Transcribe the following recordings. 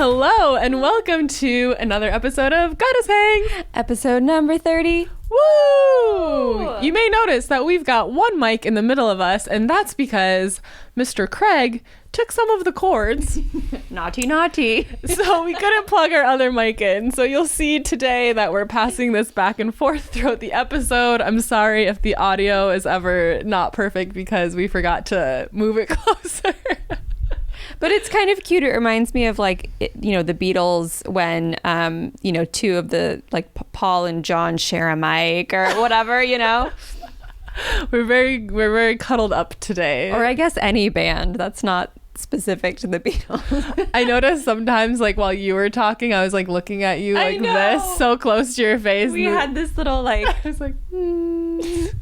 Hello and welcome to another episode of Goddess Hang. Episode number 30. Woo! You may notice that we've got one mic in the middle of us, and that's because Mr. Craig took some of the cords. Naughty. So we couldn't plug our other mic in. So you'll see today that we're passing this back and forth throughout the episode. I'm sorry if the audio is ever not perfect because we forgot to move it closer. But it's kind of cute. It reminds me of the Beatles when, two of the Paul and John share a mic or whatever, We're very cuddled up today. Or I guess any band that's not specific to the Beatles. I noticed sometimes while you were talking, I was looking at you this, so close to your face. We had this little I was like,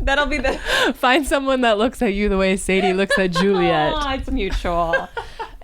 that'll be the find someone that looks at you the way Sadie looks at Juliet. Oh, it's mutual.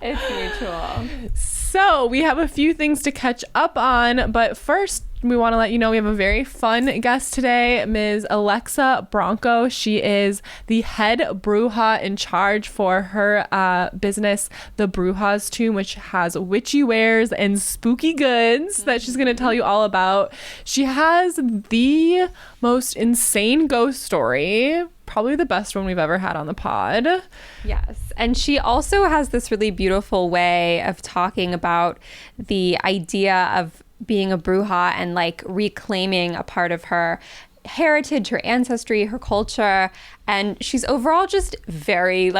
It's mutual. So we have a few things to catch up on, but first we want to let you know we have a very fun guest today, Ms. Alexa Branco. She is the head Bruja-in-Charge for her business, The Bruja's Tomb, which has witchy wares and spooky goods that she's going to tell you all about. She has the most insane ghost story, probably the best one we've ever had on the pod. Yes. And she also has this really beautiful way of talking about the idea of being a bruja and reclaiming a part of her heritage, her ancestry, her culture. And she's overall just very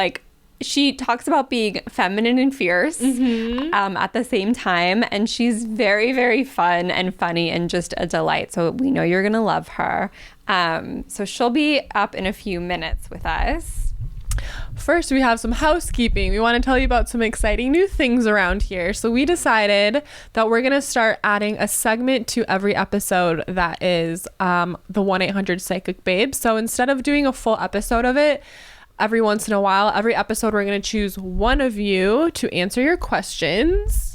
she talks about being feminine and fierce at the same time. And she's very, very fun and funny and just a delight. So we know you're going to love her. So she'll be up in a few minutes with us. First, we have some housekeeping. We want to tell you about some exciting new things around here. So we decided that we're going to start adding a segment to every episode that is the 1-800-PSYCHIC-BABE. So instead of doing a full episode of it, every once in a while, every episode, we're going to choose one of you to answer your questions.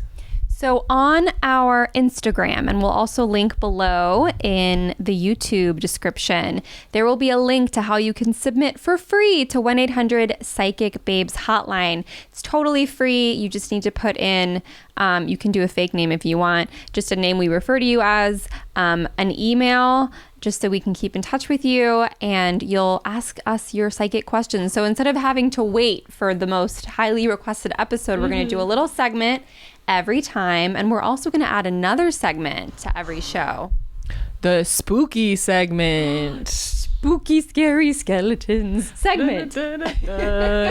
So on our Instagram, and we'll also link below in the YouTube description, there will be a link to how you can submit for free to 1-800-PSYCHIC-BABE's hotline. It's totally free. You just need to put in, you can do a fake name if you want, just a name we refer to you as, an email, just so we can keep in touch with you, and you'll ask us your psychic questions. So instead of having to wait for the most highly requested episode, we're going to do a little segment every time, and we're also going to add another segment to every show. The spooky segment. Spooky, scary skeletons segment.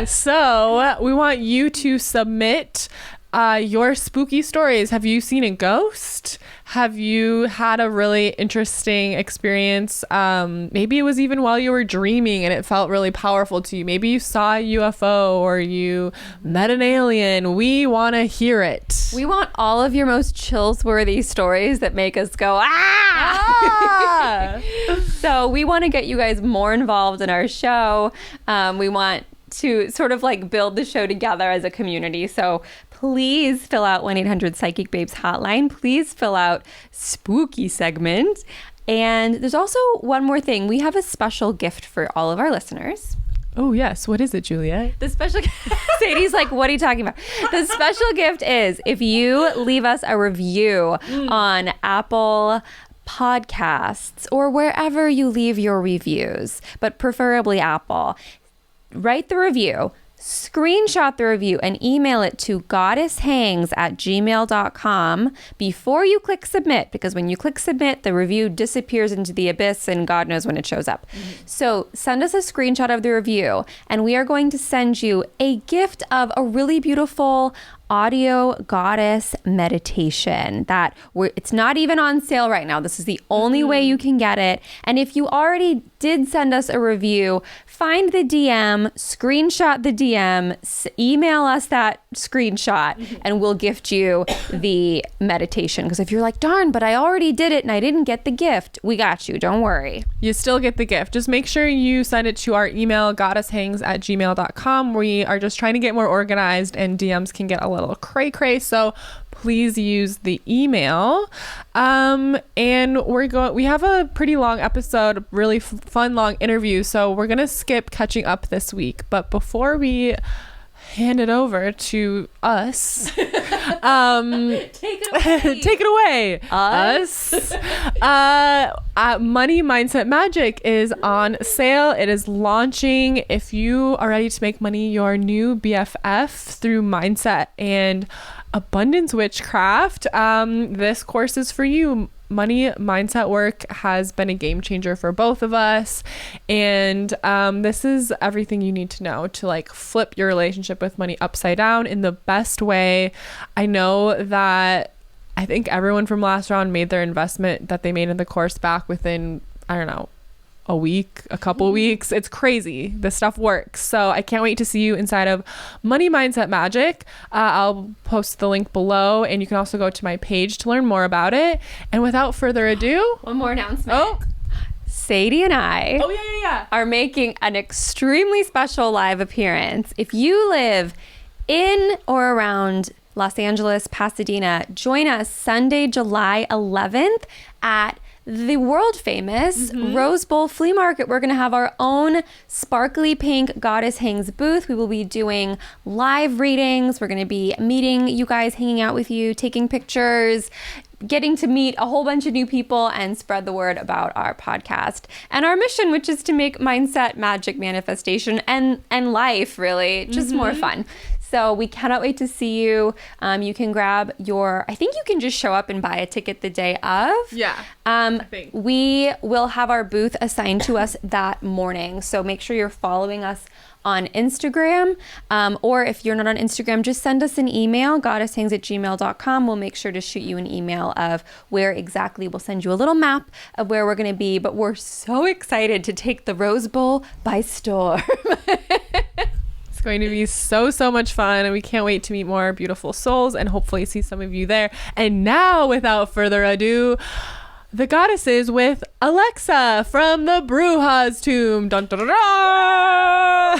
So we want you to submit your spooky stories. Have you seen a ghost? Have you had a really interesting experience? Maybe it was even while you were dreaming and it felt really powerful to you. Maybe you saw a UFO or you met an alien. We want to hear it. We want all of your most chills-worthy stories that make us go, ah! So we want to get you guys more involved in our show. We want to sort of build the show together as a community. So please fill out 1-800-PSYCHIC-BABE's hotline. Please fill out spooky segment. And there's also one more thing. We have a special gift for all of our listeners. Oh, yes. What is it, Juliet? The special Sadie's like, what are you talking about? The special gift is if you leave us a review on Apple Podcasts or wherever you leave your reviews, but preferably Apple. Write the review, screenshot the review, and email it to goddesshangs@gmail.com before you click submit, because when you click submit, the review disappears into the abyss and God knows when it shows up. So send us a screenshot of the review, and we are going to send you a gift of a really beautiful audio goddess meditation that it's not even on sale right now. This is the only way you can get it. And if you already did send us a review, find the DM, screenshot the DM, email us that screenshot, and we'll gift you the meditation. Because if you're like, darn, but I already did it and I didn't get the gift, we got you. Don't worry. You still get the gift. Just make sure you send it to our email, goddesshangs@gmail.com. We are just trying to get more organized, and DMs can get a little cray-cray. So please use the email. And we have a pretty long episode, really fun long interview. So we're going to skip catching up this week. But before we hand it over to us, Take it away. Take it away. Us. Money Mindset Magic is on sale. It is launching. If you are ready to make money your new BFF through mindset and abundance witchcraft, this course is for you. Money mindset work has been a game changer for both of us, and this is everything you need to know to like flip your relationship with money upside down in the best way. I know that I think everyone from last round made their investment that they made in the course back within, I don't know, a week, a couple weeks. It's crazy. This stuff works. So I can't wait to see you inside of Money Mindset Magic. I'll post the link below, and you can also go to my page to learn more about it. And without further ado, One more announcement. oh Sadie and I yeah are making an extremely special live appearance. If you live in or around Los Angeles, Pasadena, join us Sunday, July 11th at the world famous Rose Bowl Flea Market. We're going to have our own sparkly pink Goddess Hangs booth. We will be doing live readings. We're going to be meeting you guys, hanging out with you, taking pictures, getting to meet a whole bunch of new people and spread the word about our podcast and our mission, which is to make mindset, magic, manifestation, and life really just more fun. So we cannot wait to see you. You can grab I think you can just show up and buy a ticket the day of. yeah I think. We will have our booth assigned to us that morning. So make sure you're following us on Instagram. Or if you're not on Instagram, just send us an email, goddesshangs@gmail.com. We'll make sure to shoot you an email of where exactly. We'll send you a little map of where we're going to be. But we're so excited to take the Rose Bowl by storm. It's going to be so much fun, and we can't wait to meet more beautiful souls and hopefully see some of you there. And now, without further ado, the goddesses with Alexa from the Bruja's tomb. Dun, dun, dun, dun.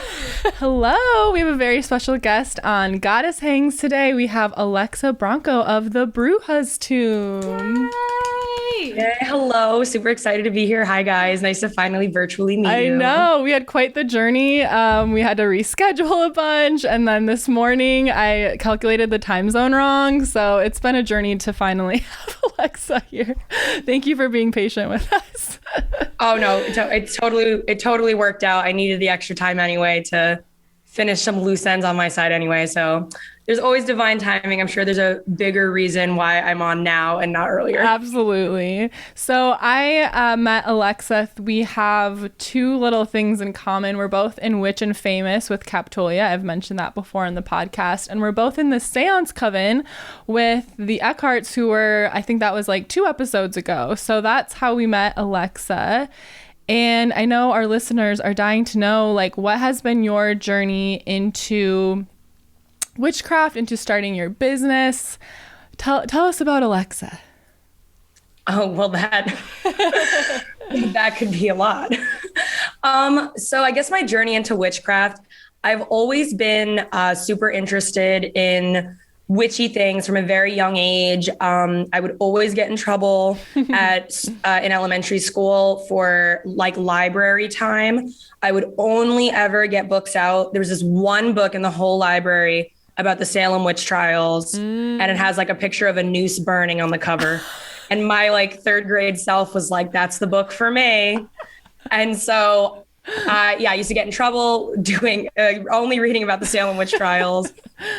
Hello, we have a very special guest on Goddess Hangs today. We have Alexa Branco of the Bruja's tomb. Yeah, hello. Super excited to be here. Hi, guys. Nice to finally virtually meet you. I know. We had quite the journey. We had to reschedule a bunch. And then this morning, I calculated the time zone wrong. So it's been a journey to finally have Alexa here. Thank you for being patient with us. Oh, no. It totally worked out. I needed the extra time anyway to finish some loose ends on my side anyway. So there's always divine timing. I'm sure there's a bigger reason why I'm on now and not earlier. Absolutely. So I met Alexa. We have two little things in common. We're both in Witch and Famous with Capitolia. I've mentioned that before in the podcast. And we're both in the Seance Coven with the Eckharts, who were, I think that was like 2 episodes ago. So that's how we met Alexa. And I know our listeners are dying to know, like, what has been your journey into witchcraft, into starting your business? Tell us about Alexa. Oh, well, that could be a lot. So I guess my journey into witchcraft, I've always been super interested in witchy things from a very young age. I would always get in trouble in elementary school for like library time. I would only ever get books out. There was this one book in the whole library about the Salem witch trials, and it has like a picture of a noose burning on the cover. And my like 3rd grade self was like, that's the book for me. And so I used to get in trouble doing only reading about the Salem witch trials.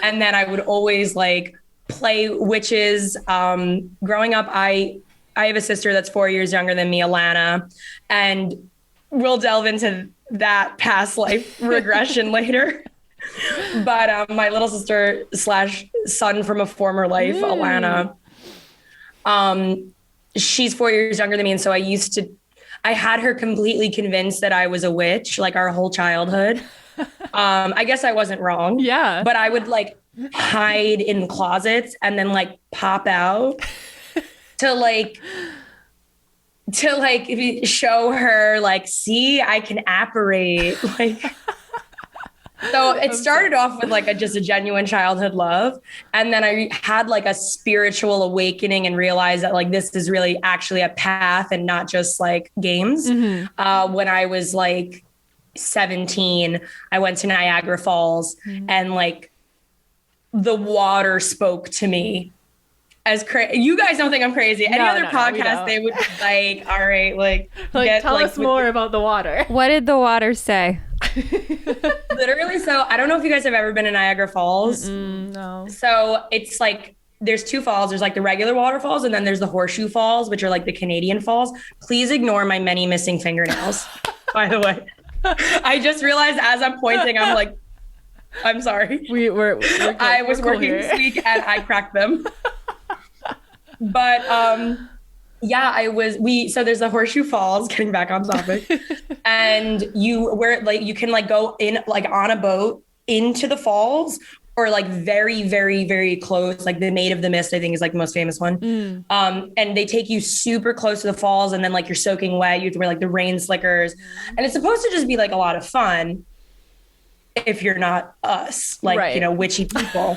And then I would always like play witches. Growing up, I have a sister that's 4 years younger than me, Alana, and we'll delve into that past life regression later. But my little sister / son from a former life, Alana, she's 4 years younger than me. And so I had her completely convinced that I was a witch, like our whole childhood. I guess I wasn't wrong. Yeah. But I would like hide in closets and then like pop out to show her like, see, I can apparate. Like, so it started off with like just a genuine childhood love. And then I had like a spiritual awakening and realized that like, this is really actually a path and not just like games. When I was like 17, I went to Niagara Falls and like the water spoke to me as crazy. You guys don't think I'm crazy. Any other podcast, they would be like, all right, like tell us more about the water. What did the water say? Literally, so I don't know if you guys have ever been to Niagara Falls. No. So it's like, there's two falls. There's like the regular waterfalls, and then there's the Horseshoe Falls, which are like the Canadian falls. Please ignore my many missing fingernails, by the way. I just realized as I'm pointing, I'm like, I'm sorry. We're I was working this week and I cracked them. But so there's the Horseshoe Falls, getting back on topic. And you can like go in like on a boat into the falls, or like very, very, very close. Like the Maid of the Mist, I think, is like the most famous one. And they take you super close to the falls, and then like you're soaking wet. You have to wear like the rain slickers. And it's supposed to just be like a lot of fun if you're not us, like, witchy people.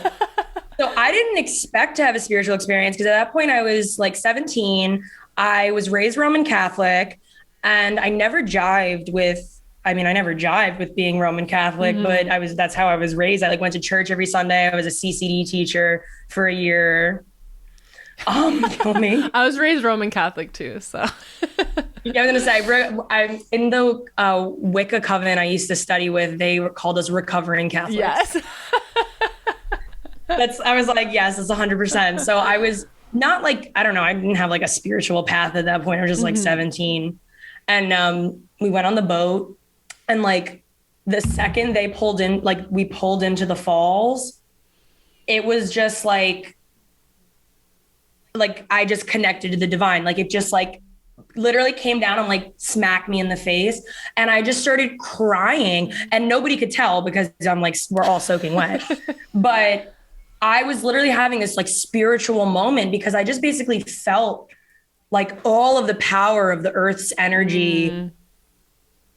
So I didn't expect to have a spiritual experience, because at that point I was like 17. I was raised Roman Catholic, and I never jived with being Roman Catholic, but that's how I was raised. I like went to church every Sunday. I was a CCD teacher for a year. Kill me. I was raised Roman Catholic too, so. Yeah, I was gonna say, I'm in the Wicca coven I used to study with. They called us recovering Catholics. Yes. I was like, yes, it's 100%. So I was not like, I don't know, I didn't have like a spiritual path at that point. I was just like 17. And we went on the boat, and like the second they pulled in, like we pulled into the falls, it was just like I just connected to the divine. Like it just like literally came down and like smacked me in the face. And I just started crying, and nobody could tell because I'm like, we're all soaking wet. But I was literally having this like spiritual moment, because I just basically felt like all of the power of the earth's energy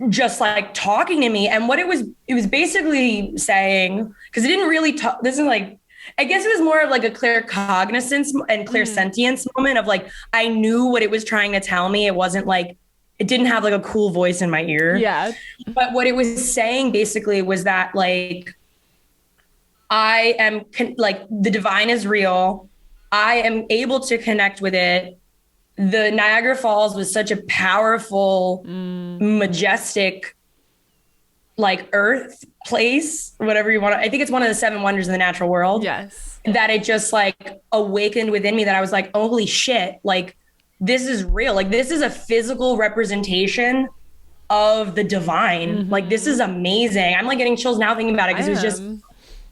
just like talking to me. And what it was basically saying, because it didn't really talk, this is like, I guess it was more of like a clear cognizance and clear sentience moment of like, I knew what it was trying to tell me. It wasn't like, it didn't have like a cool voice in my ear. Yeah. But what it was saying basically was that like, I am like, the divine is real. I am able to connect with it. The Niagara Falls was such a powerful, majestic, like earth place, whatever you want to, I think it's one of the 7 wonders of the natural world. Yes. That it just like awakened within me, that I was like, holy shit, like this is real. Like this is a physical representation of the divine. Like this is amazing. I'm like getting chills now thinking about it, because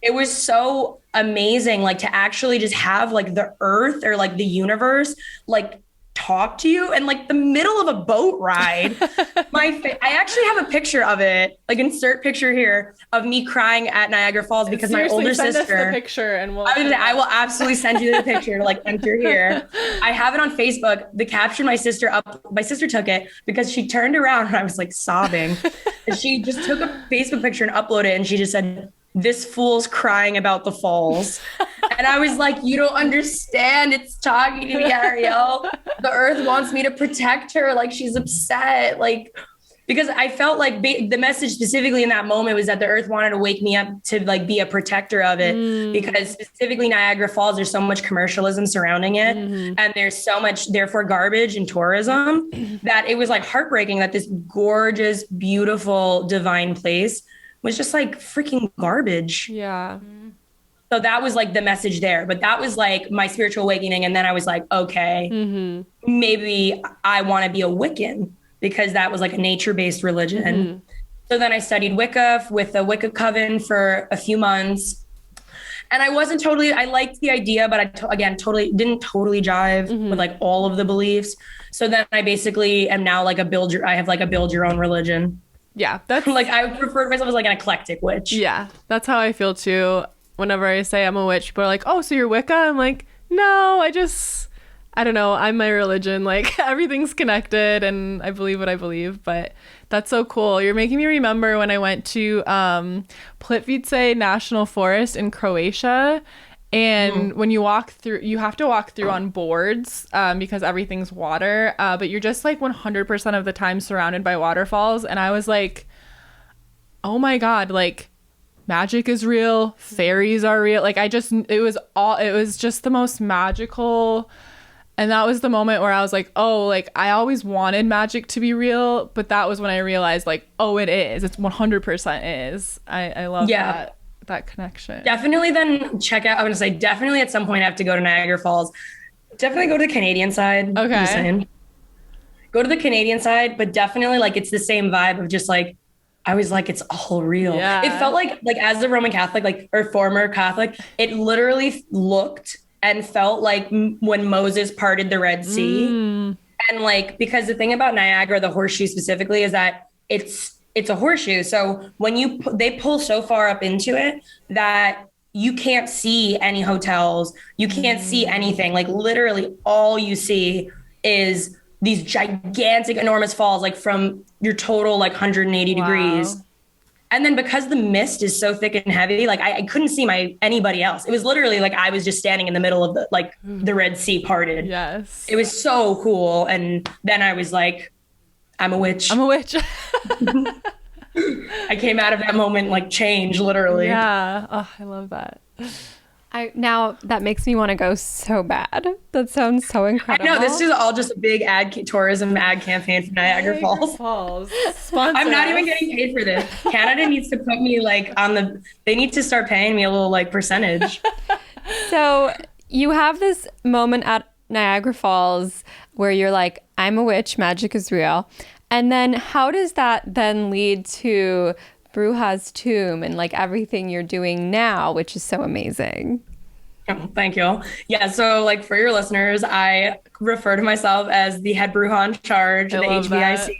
it was so amazing, like to actually just have like the earth or like the universe, like talk to you in like the middle of a boat ride. I actually have a picture of it, like insert picture here, of me crying at Niagara Falls, because my older send sister, us the picture and I will absolutely send you the picture to like enter here. I have it on Facebook. The caption my sister took it because she turned around and I was like sobbing. And she just took a Facebook picture and uploaded it, and she just said, "This fool's crying about the falls." And I was like, you don't understand. It's talking to me, Ariel. The earth wants me to protect her. Like she's upset. Like, because I felt like the message specifically in that moment was that the earth wanted to wake me up to like be a protector of it, because specifically Niagara Falls, there's so much commercialism surrounding it. And there's so much, therefore, garbage and tourism, that it was like heartbreaking that this gorgeous, beautiful, divine place was just like freaking garbage. Yeah. So that was like the message there, but that was like my spiritual awakening. And then I was like, okay, maybe I want to be a Wiccan, because that was like a nature-based religion. So then I studied Wicca with the Wicca coven for a few months. And I liked the idea, but didn't totally jive with like all of the beliefs. So then I basically am now like I have like a build your own religion. Yeah. That's like, I refer to myself as like an eclectic witch. Yeah. That's how I feel too. Whenever I say I'm a witch, people are like, "Oh, so you're Wicca?" I'm like, "No, I don't know. I'm my religion. Like everything's connected, and I believe what I believe." But that's so cool. You're making me remember when I went to Plitvice National Forest in Croatia, and when you walk through, you have to walk through on boards because everything's water. But you're just like 100% of the time surrounded by waterfalls, and I was like, "Oh my God!" Like, magic is real, fairies are real. Like it was just the most magical. And that was the moment where I was like, oh, like I always wanted magic to be real, but that was when I realized like, oh, it is. It's 100% is. I love that connection. Definitely then check out, I'm going to say definitely at some point I have to go to Niagara Falls. Definitely go to the Canadian side. Okay. Just saying. Go to the Canadian side, but definitely like it's the same vibe of just like, I was like, it's all real. Yeah. It felt like as a Roman Catholic, like, or former Catholic, it literally looked and felt like when Moses parted the Red Sea. And like, because the thing about Niagara, the horseshoe specifically, is that it's a horseshoe. So when they pull so far up into it that you can't see any hotels, you can't see anything. Like literally all you see is these gigantic, enormous falls, like from your total like 180 degrees. And then because the mist is so thick and heavy, like I couldn't see anybody else. It was literally like I was just standing in the middle of the Red Sea parted. Yes. It was so cool. And then I was like, I'm a witch. I'm a witch. I came out of that moment like changed, literally. Yeah. Oh, I love that. Now that makes me want to go so bad. That sounds so incredible. I know, this is all just a big tourism ad campaign for Niagara Falls. I'm not even getting paid for this. Canada needs to put me like they need to start paying me a little like percentage. So you have this moment at Niagara Falls where you're like, I'm a witch, magic is real. And then how does that then lead to Bruja's tomb and like everything you're doing now, which is so amazing? Oh, thank you. Yeah, so like for your listeners, I refer to myself as the head Bruja-in-Charge, the HBIC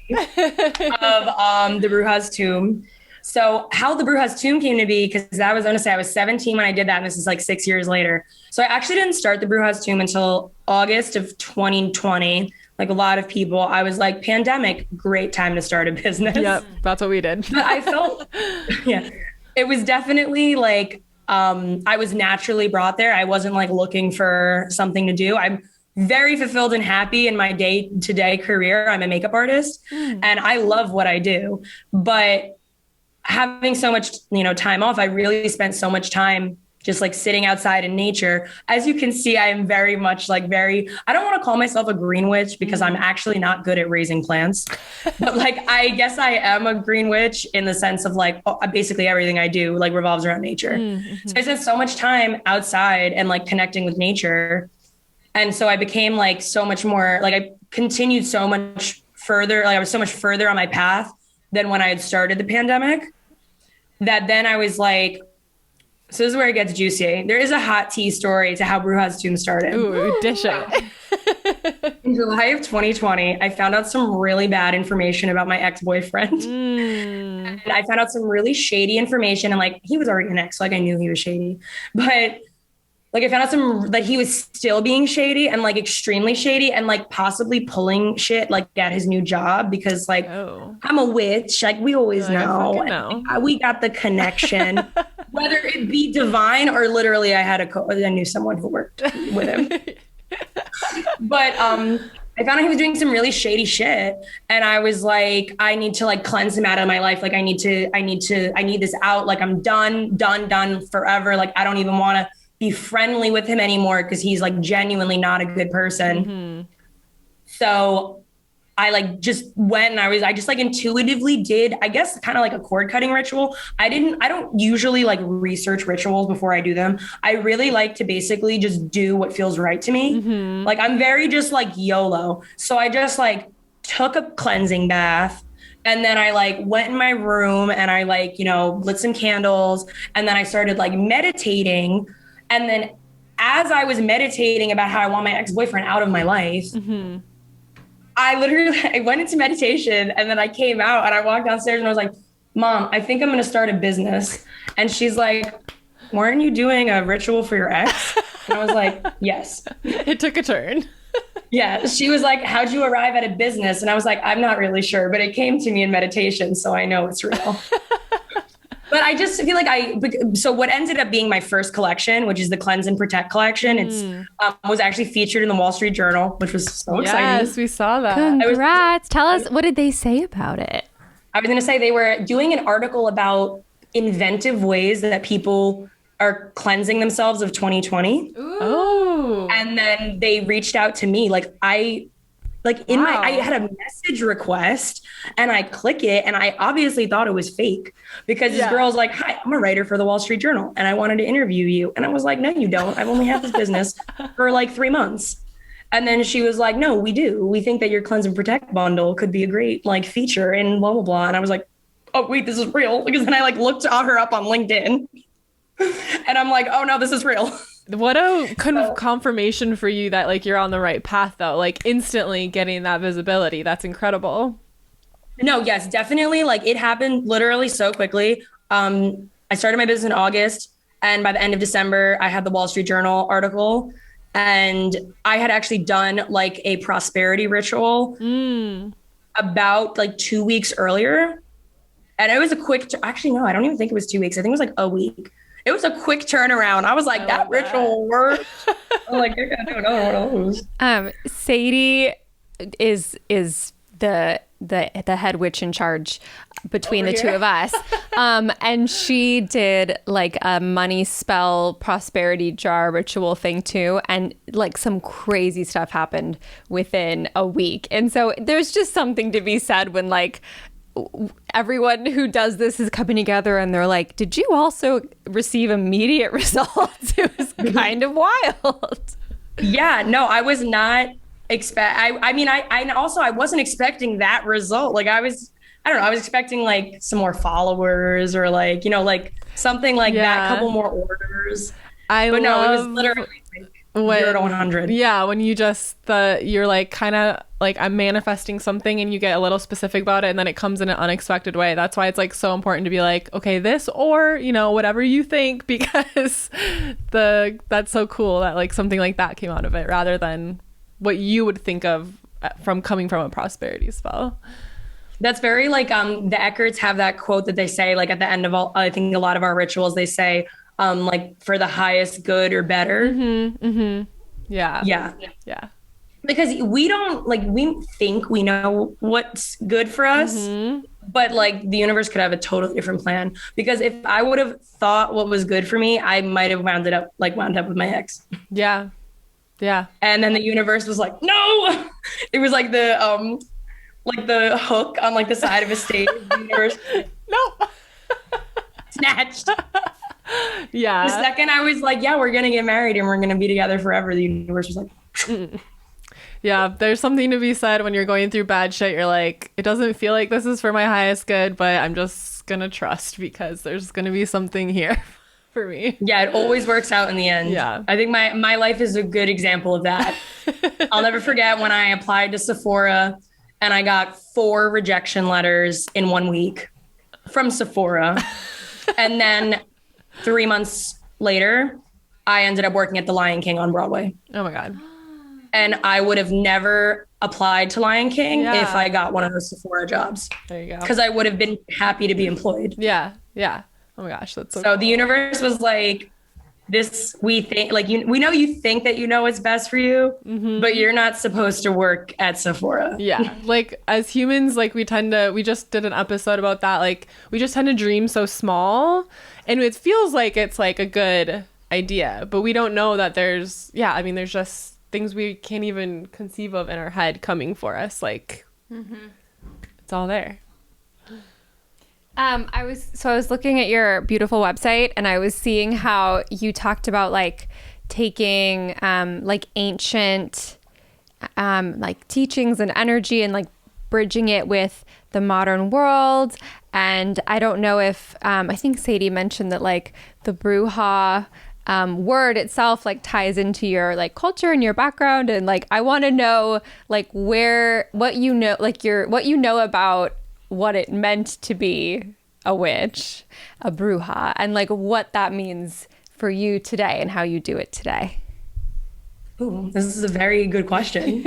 of the Bruja's tomb. So how the Bruja's tomb came to be, because I was going to say I was 17 when I did that, and this is like 6 years later. So I actually didn't start the Bruja's tomb until August of 2020. Like a lot of people, I was like, pandemic, great time to start a business. Yep, that's what we did. But I felt, it was definitely like, I was naturally brought there. I wasn't like looking for something to do. I'm very fulfilled and happy in my day-to-day career. I'm a makeup artist and I love what I do. But having so much, time off, I really spent so much time just like sitting outside in nature. As you can see, I am very much like I don't want to call myself a green witch because I'm actually not good at raising plants. But like, I guess I am a green witch in the sense of like, basically everything I do like revolves around nature. So I spent so much time outside and like connecting with nature. And so I became like so much more, like I continued so much further. Like I was so much further on my path than when I had started the pandemic, that then I was like, so this is where it gets juicy. There is a hot tea story to how Bruja's tomb started. Ooh, dish it. In July of 2020, I found out some really bad information about my ex-boyfriend. And I found out some really shady information. And like, he was already an ex, so like I knew he was shady. But like I found out that he was still being shady and like extremely shady and like possibly pulling shit like at his new job because like I'm a witch. Like we always know. We got the connection. Whether it be divine or literally I knew someone who worked with him. But I found out he was doing some really shady shit. And I was like, I need to like cleanse him out of my life. Like I need this out. Like I'm done forever. Like I don't even want to be friendly with him anymore because he's like genuinely not a good person. So I like just went and I just like intuitively did, I guess, kind of like a cord cutting ritual. I don't usually like research rituals before I do them. I really like to basically just do what feels right to me. Like I'm very just like YOLO. So I just like took a cleansing bath. And then I like went in my room and I like, lit some candles. And then I started like meditating. And then as I was meditating about how I want my ex-boyfriend out of my life, I went into meditation and then I came out and I walked downstairs and I was like, Mom, I think I'm going to start a business. And she's like, weren't you doing a ritual for your ex? And I was like, yes. It took a turn. Yeah. She was like, how'd you arrive at a business? And I was like, I'm not really sure, but it came to me in meditation. So I know it's real. But I just feel like so what ended up being my first collection, which is the Cleanse and Protect collection, was actually featured in the Wall Street Journal, which was so exciting. Yes, we saw that. Congrats. Tell us, what did they say about it? I was going to say they were doing an article about inventive ways that people are cleansing themselves of 2020. Oh. And then they reached out to me. I had a message request and I click it and I obviously thought it was fake because this girl's like, hi, I'm a writer for the Wall Street Journal and I wanted to interview you. And I was like, no, you don't. I've only had this business for like 3 months. And then she was like, no, we do. We think that your Cleanse and Protect bundle could be a great like feature and blah, blah, blah. And I was like, oh, wait, this is real. Because then I like looked her up on LinkedIn and I'm like, oh no, this is real. What a confirmation for you that like you're on the right path though, like instantly getting that visibility. That's incredible. No, yes, definitely. Like it happened literally so quickly. I started my business in August and by the end of December, I had the Wall Street Journal article and I had actually done like a prosperity ritual about like 2 weeks earlier. And it was a quick, actually, no, I don't even think it was 2 weeks. I think it was like a week. It was a quick turnaround. I was like, that ritual worked. I'm like, I gotta do another one of those. Sadie is the head witch in charge between the two of us. And she did like a money spell prosperity jar ritual thing too. And like some crazy stuff happened within a week. And so there's just something to be said when like everyone who does this is coming together and they're like, did you also receive immediate results? It was kind of wild. Yeah, no, I was not I wasn't expecting that result. Like I was expecting like some more followers or like, you know, like something like that, couple more orders. But no, it was literally like 0 to 100. Yeah, when you just you're like kind of like I'm manifesting something and you get a little specific about it and then it comes in an unexpected way. That's why it's like so important to be like, okay, this or, you know, whatever you think, because that's so cool that like something like that came out of it rather than what you would think of from coming from a prosperity spell. That's very like the Eckarts have that quote that they say like at the end of all, I think a lot of our rituals, they say like for the highest good or better. Yeah. Because we don't like, we think we know what's good for us, but like the universe could have a totally different plan. Because if I would have thought what was good for me, I might have wound up with my ex. Yeah. And then the universe was like, no, it was like the hook on like the side of a stage. The universe, no, snatched. Yeah. The second I was like, yeah, we're going to get married and we're going to be together forever, the universe was like, yeah, there's something to be said when you're going through bad shit. You're like, it doesn't feel like this is for my highest good, but I'm just going to trust because there's going to be something here for me. Yeah, it always works out in the end. Yeah. I think my life is a good example of that. I'll never forget when I applied to Sephora and I got 4 rejection letters in 1 week from Sephora. And then 3 months later, I ended up working at the Lion King on Broadway. Oh my God. And I would have never applied to Lion King if I got one of those Sephora jobs. There you go. Because I would have been happy to be employed. Yeah. Oh my gosh, that's so cool. cool. The universe was like, this, we think, like, we know you think that you know what's best for you, but you're not supposed to work at Sephora. Yeah. Like as humans, like we just did an episode about that. Like we just tend to dream so small and it feels like it's like a good idea, but we don't know that there's just things we can't even conceive of in our head coming for us. Like it's all there. I was looking at your beautiful website and I was seeing how you talked about like taking like ancient like teachings and energy and like bridging it with the modern world. And I don't know if I think Sadie mentioned that like the Bruja word itself like ties into your like culture and your background, and like I want to know like what you know about what it meant to be a witch, a bruja, and like what that means for you today and how you do it today. Ooh, this is a very good question.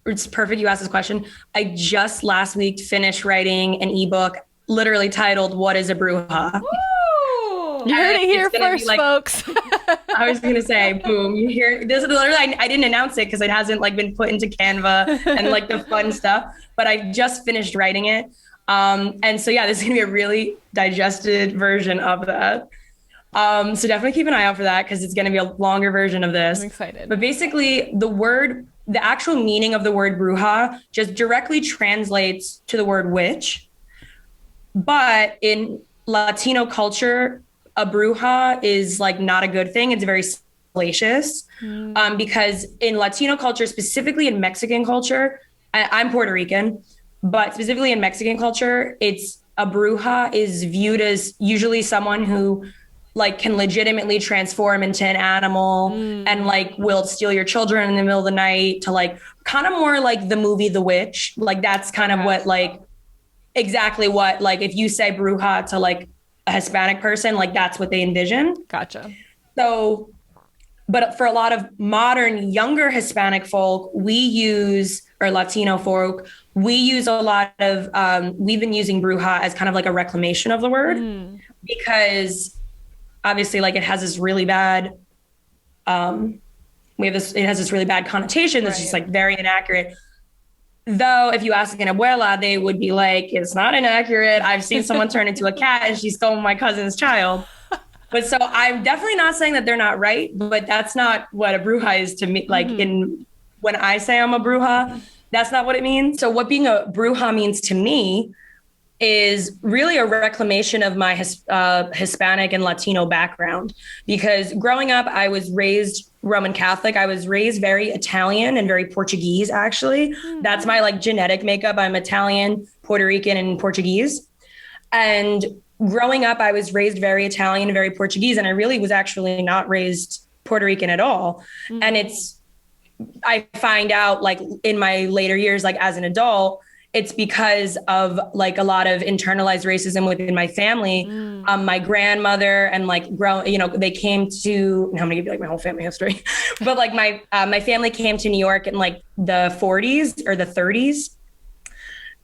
It's perfect you asked this question. I just last week finished writing an ebook literally titled "What is a Bruja?" Ooh. You heard it here first, folks. I was going to say, boom, you hear this. Literally, I didn't announce it because it hasn't like been put into Canva and like the fun stuff, but I just finished writing it. And so, yeah, this is going to be a really digested version of that. So definitely keep an eye out for that because it's going to be a longer version of this. I'm excited. But basically the actual meaning of the word bruja just directly translates to the word witch. But in Latino culture, a bruja is like not a good thing. It's very salacious because in Latino culture, specifically in Mexican culture, I'm Puerto Rican, but specifically in Mexican culture, it's a bruja is viewed as usually someone who like can legitimately transform into an animal and like will steal your children in the middle of the night to like kind of more like the movie The Witch. Like that's kind of what like exactly what like if you say bruja to like a Hispanic person, like that's what they envision. Gotcha. So, but for a lot of modern younger Hispanic folk, or Latino folk, we use a lot of, we've been using bruja as kind of like a reclamation of the word because obviously like it has this really bad, it has this really bad connotation that's just like very inaccurate. Though if you ask an abuela, they would be like, it's not inaccurate. I've seen someone turn into a cat and she stole my cousin's child. But so I'm definitely not saying that they're not right, but that's not what a bruja is to me. Like when I say I'm a bruja, that's not what it means. So what being a bruja means to me is really a reclamation of my Hispanic and Latino background. Because growing up, I was raised Roman Catholic. I was raised very Italian and very Portuguese, actually. That's my like genetic makeup. I'm Italian, Puerto Rican, and Portuguese. And growing up, I was raised very Italian and very Portuguese. And I really was actually not raised Puerto Rican at all. And I find out like in my later years, like as an adult, it's because of like a lot of internalized racism within my family. My grandmother and like they came to, I'm going to give you like my whole family history, but like my family came to New York in like the 40s or the 30s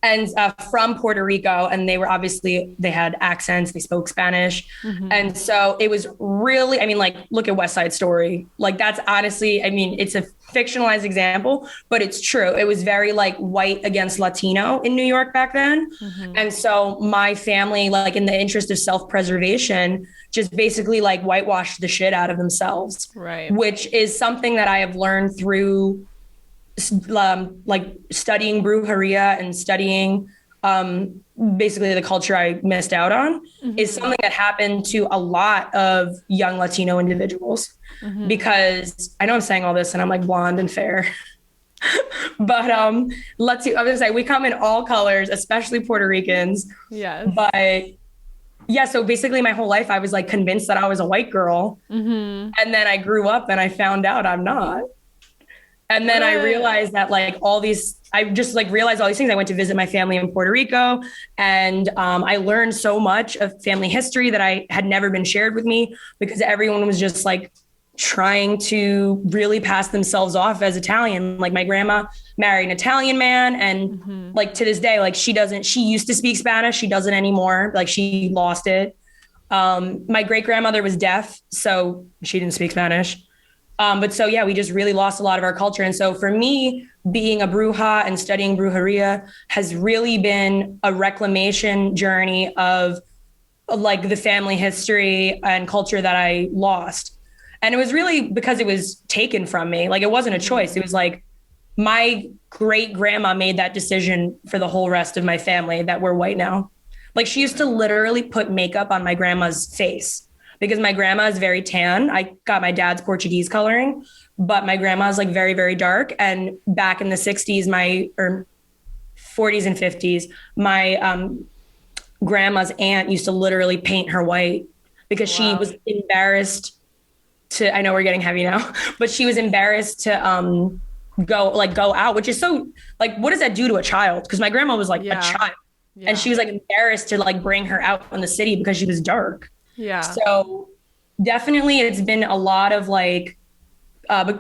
and from Puerto Rico. And they had accents, they spoke Spanish. And so it was really, I mean, like, look at West Side Story. Like that's honestly, I mean, it's a fictionalized example, but it's true. It was very like white against Latino in New York back then. And so my family, like in the interest of self-preservation, just basically like whitewashed the shit out of themselves. Right. Which is something that I have learned through like studying brujeria and studying basically the culture I missed out on is something that happened to a lot of young Latino individuals because I know I'm saying all this and I'm like blonde and fair, but I was gonna say we come in all colors, especially Puerto Ricans. Yes. But yeah, so basically my whole life I was like convinced that I was a white girl, and then I grew up and I found out I'm not. And then I realized that like I just like realized all these things. I went to visit my family in Puerto Rico and I learned so much of family history that I had never been shared with me because everyone was just like trying to really pass themselves off as Italian. Like my grandma married an Italian man and like to this day, like she used to speak Spanish. She doesn't anymore. Like she lost it. My great grandmother was deaf, so she didn't speak Spanish. But so, yeah, we just really lost a lot of our culture. And so for me, being a bruja and studying brujeria has really been a reclamation journey of like the family history and culture that I lost. And it was really because it was taken from me. Like it wasn't a choice. It was like my great grandma made that decision for the whole rest of my family that we're white now. Like she used to literally put makeup on my grandma's face. Because my grandma is very tan. I got my dad's Portuguese coloring, but my grandma is like very, very dark. And back in the 60s, or 40s and 50s, my grandma's aunt used to literally paint her white because she was embarrassed I know we're getting heavy now, but she was embarrassed to go out, which is so like, what does that do to a child? Because my grandma was like a child and she was like embarrassed to like bring her out in the city because she was dark. Yeah. So definitely it's been a lot of like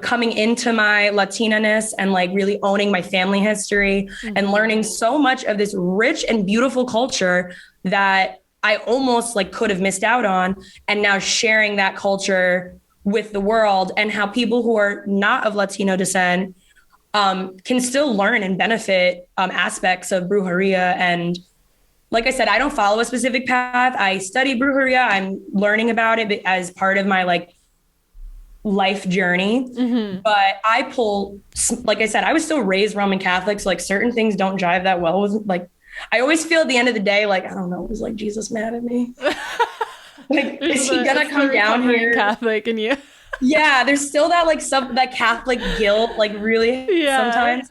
coming into my Latina-ness and like really owning my family history and learning so much of this rich and beautiful culture that I almost like could have missed out on, and now sharing that culture with the world, and how people who are not of Latino descent can still learn and benefit aspects of brujeria. And like I said, I don't follow a specific path. I study brujeria. I'm learning about it as part of my like life journey. But I pull, like I said, I was still raised Roman Catholic, so like certain things don't jive that well with, like, I always feel at the end of the day, like, I don't know, was like Jesus mad at me? Like, is he gonna come down here? Catholic and you. Yeah, there's still that like that Catholic guilt, like really sometimes.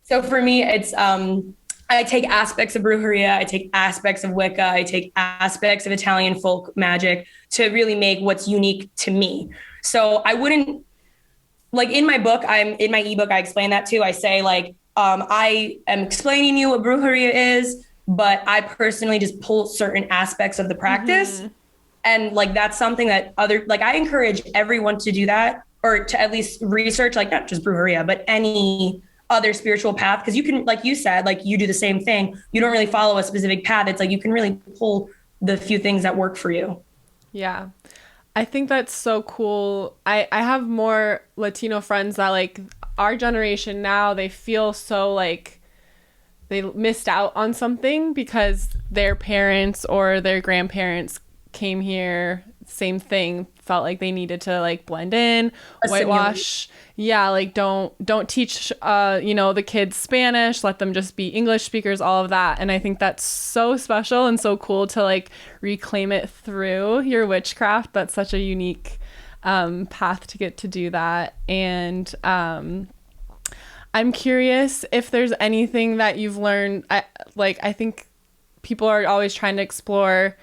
So for me, it's I take aspects of brujeria, I take aspects of Wicca, I take aspects of Italian folk magic to really make what's unique to me. So I wouldn't, like in my book, in my ebook, I explain that too. I say like, I am explaining to you what brujeria is, but I personally just pull certain aspects of the practice. And like, that's something that I encourage everyone to do that, or to at least research, like not just brujeria, but any other spiritual path. Cause you can, like you said, like you do the same thing. You don't really follow a specific path. It's like, you can really pull the few things that work for you. Yeah. I think that's so cool. I have more Latino friends that like our generation now, they feel so like they missed out on something because their parents or their grandparents came here, same thing, felt like they needed to like blend in, whitewash. Yeah, like don't teach the kids Spanish, let them just be English speakers, all of that. And I think that's so special and so cool to like reclaim it through your witchcraft. That's such a unique path to get to do that. And I'm curious if there's anything that you've learned. I think people are always trying to explore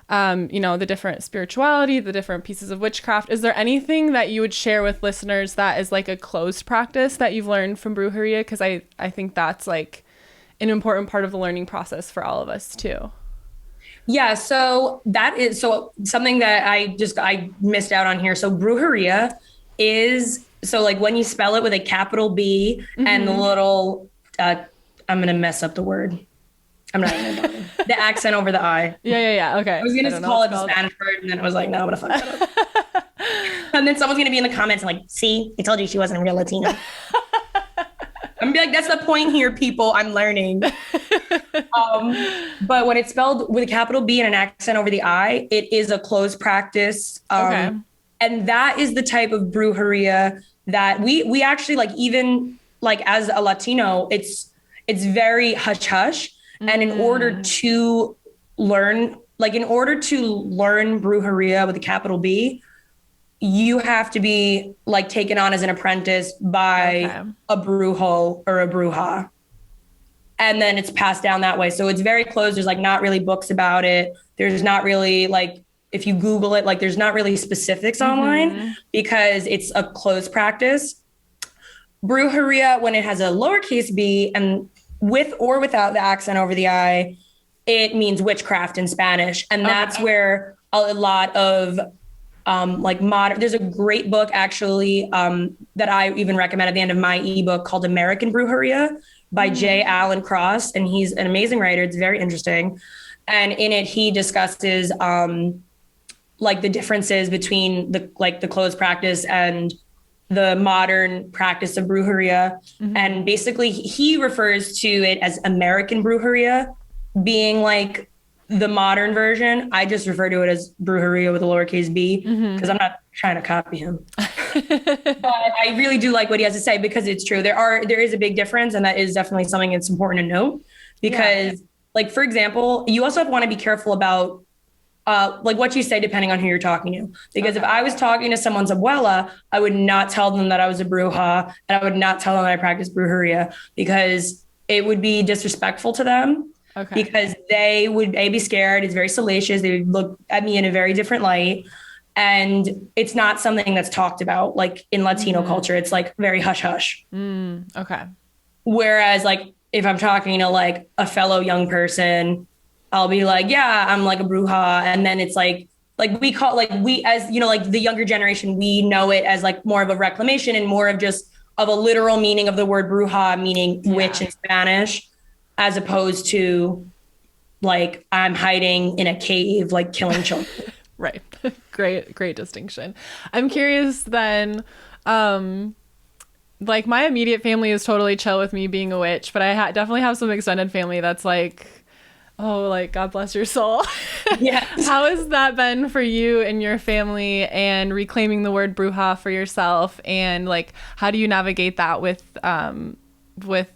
the different spirituality, the different pieces of witchcraft. Is there anything that you would share with listeners that is like a closed practice that you've learned from brujeria? Because I think that's like an important part of the learning process for all of us too. Yeah, so that is something that I missed out on here. So brujeria is, so like when you spell it with a capital B and the little, I'm going to mess up the word. I'm not going to bother. The accent over the I. Yeah. Okay. I was going to call it the Spanish word, and then I was like, no, I'm going to fuck that up. And then someone's going to be in the comments and like, see, I told you she wasn't a real Latina. I'm going to be like, that's the point here, people. I'm learning. But when it's spelled with a capital B and an accent over the I, it is a closed practice. Okay. And that is the type of brujeria that we actually like, even like as a Latino, it's very hush hush. And in order to learn brujeria with a capital B, you have to be like taken on as an apprentice by a brujo or a bruja. And then it's passed down that way. So it's very closed. There's like not really books about it. There's not really like, if you Google it, like there's not really specifics online because it's a closed practice. Brujeria, when it has a lowercase b and with or without the accent over the I, it means witchcraft in Spanish. And that's where a lot of modern, there's a great book actually that I even recommend at the end of my ebook called American Brujeria by J. Allen Cross. And he's an amazing writer. It's very interesting. And in it, he discusses like the differences between the closed practice and the modern practice of brujeria. And basically he refers to it as American brujeria being like the modern version. I just refer to it as brujeria with a lowercase b because I'm not trying to copy him. But I really do like what he has to say because it's true. There is a big difference, and that is definitely something that's important to note because like, for example, you also want to be careful about like what you say, depending on who you're talking to. Because if I was talking to someone's abuela, I would not tell them that I was a bruja, and I would not tell them that I practice brujeria because it would be disrespectful to them. Because they would be scared. It's very salacious. They would look at me in a very different light. And it's not something that's talked about like in Latino culture. It's like very hush hush. Whereas like if I'm talking to like a fellow young person, I'll be like, yeah, I'm like a bruja. And then it's like we call, like we, as you know, like the younger generation, we know it as like more of a reclamation and more of just of a literal meaning of the word bruja, meaning witch in Spanish, as opposed to like I'm hiding in a cave, like killing children. Right. Great distinction. I'm curious then, like my immediate family is totally chill with me being a witch, but I definitely have some extended family that's like, oh, like God bless your soul. Yes. How has that been for you and your family, and reclaiming the word bruja for yourself, and like how do you navigate that with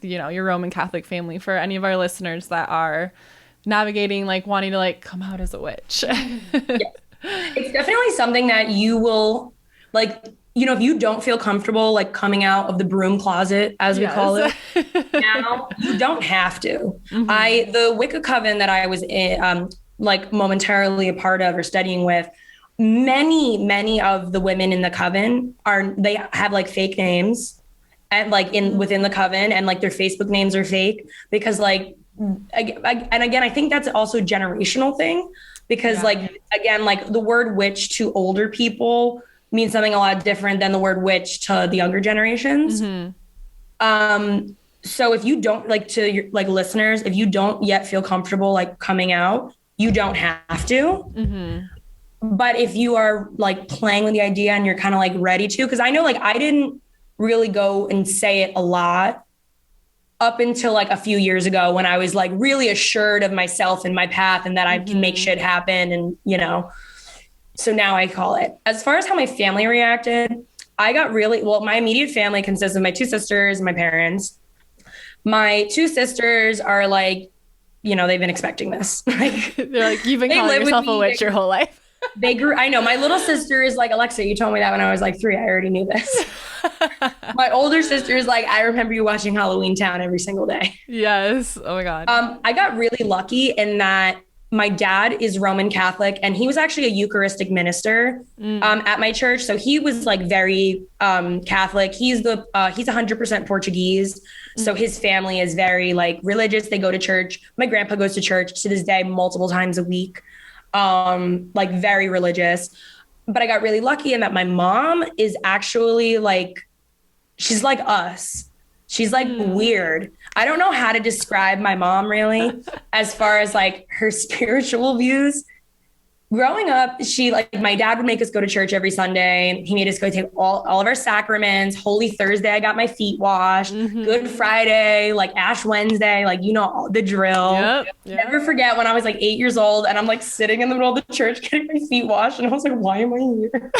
your Roman Catholic family, for any of our listeners that are navigating like wanting to like come out as a witch? Yeah. It's definitely something that you will like, if you don't feel comfortable like coming out of the broom closet, as we call it now, you don't have to. Mm-hmm. The Wicca coven that I was in, like momentarily a part of or studying with, many of the women in the coven they have like fake names and like within the coven, and like their Facebook names are fake because like, and again, I think that's also a generational thing because like, again, like the word witch to older people means something a lot different than the word witch to the younger generations. Mm-hmm. So if you don't like, to your like listeners, if you don't yet feel comfortable like coming out, you don't have to. Mm-hmm. But if you are like playing with the idea and you're kind of like ready to, because I know like I didn't really go and say it a lot up until like a few years ago when I was like really assured of myself and my path and that I can make shit happen. And, so now I call it. As far as how my family reacted, I got my immediate family consists of my two sisters and my parents. My two sisters are like, they've been expecting this. Like, they're like, you've been calling yourself a witch your whole life. I know. My little sister is like, Alexa, you told me that when I was like 3. I already knew this. My older sister is like, I remember you watching Halloween Town every single day. Yes. Oh my God. I got really lucky in that my dad is Roman Catholic, and he was actually a Eucharistic minister at my church. So he was like very Catholic. He's 100% Portuguese. So his family is very like religious. They go to church. My grandpa goes to church to this day multiple times a week. Like very religious. But I got really lucky in that my mom is actually like, she's like us. She's like weird. I don't know how to describe my mom really, as far as like her spiritual views. Growing up, my dad would make us go to church every Sunday. He made us go take all of our sacraments. Holy Thursday, I got my feet washed. Mm-hmm. Good Friday, like Ash Wednesday, like, the drill. Yep. Never forget when I was like 8 years old and I'm like sitting in the middle of the church getting my feet washed. And I was like, why am I here?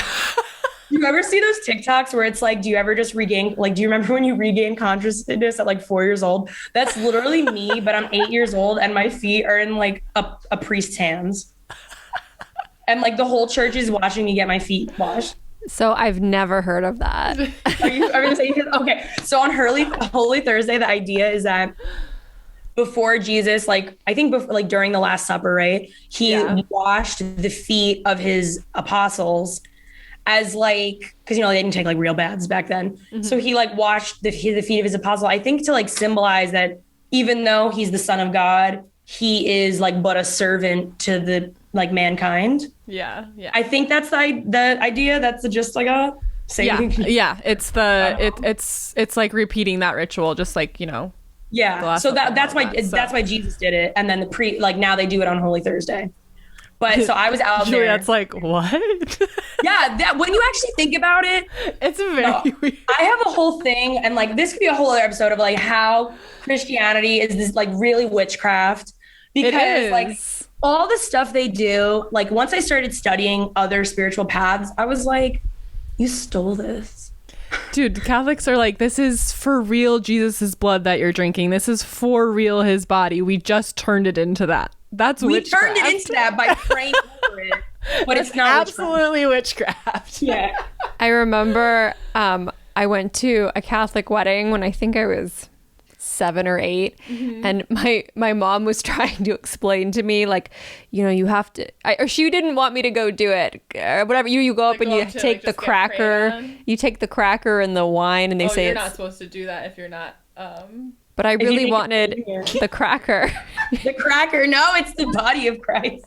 You ever see those TikToks where it's like, do you ever just do you remember when you regain consciousness at like 4 years old? That's literally me, but I'm 8 years old and my feet are in like a priest's hands. And like the whole church is watching me get my feet washed. So I've never heard of that. Are you gonna say okay? So on Holy Thursday, the idea is that before Jesus, like I think before, like during the Last Supper, right? He washed the feet of his apostles as like, because they didn't take like real baths back then. Mm-hmm. So he like washed the feet of his apostle. I think to like symbolize that even though he's the Son of God, he is like but a servant to the like mankind. Yeah. I think that's the idea. That's the gist I got. Yeah. It's it's like repeating that ritual, just like Yeah. So that's why Jesus did it, and then now they do it on Holy Thursday. But so I was out there. Juliet's like, what? Yeah, when you actually think about it, it's very weird. I have a whole thing, and like this could be a whole other episode of like how Christianity is this like really witchcraft, because like all the stuff they do, like once I started studying other spiritual paths, I was like, you stole this. Dude, Catholics are like, this is for real Jesus's blood that you're drinking. This is for real his body. We just turned it into that. That's witchcraft. We turned it into that by praying over it. But it's not absolutely witchcraft. Yeah. I remember I went to a Catholic wedding when I think I was 7 or 8, and my mom was trying to explain to me like, you have to, or she didn't want me to go do it, whatever. You go up and you take the cracker, and the wine, and they say you're not supposed to do that if you're not. But I really wanted the cracker. The cracker? No, it's the body of Christ.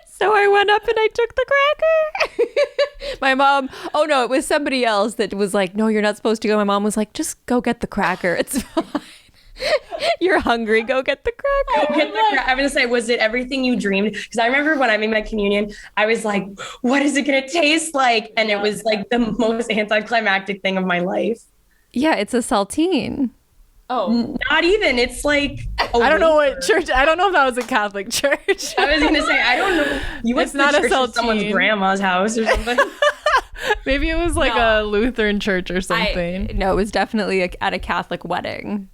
So I went up and I took the cracker. My mom, oh no, it was somebody else that was like, no, you're not supposed to go. My mom was like, just go get the cracker. It's fine. You're hungry. Go get the cracker. I'm going to say, was it everything you dreamed? Because I remember when I made my communion, I was like, what is it going to taste like? And it was like the most anticlimactic thing of my life. Yeah, it's a saltine. Oh, not even. It's like, I don't know what church. I don't know if that was a Catholic church. I was going to say, I don't know. You went It's to not the a church at saltine. someone's grandma's house or something. Maybe it was like a Lutheran church or something. No, it was definitely at a Catholic wedding.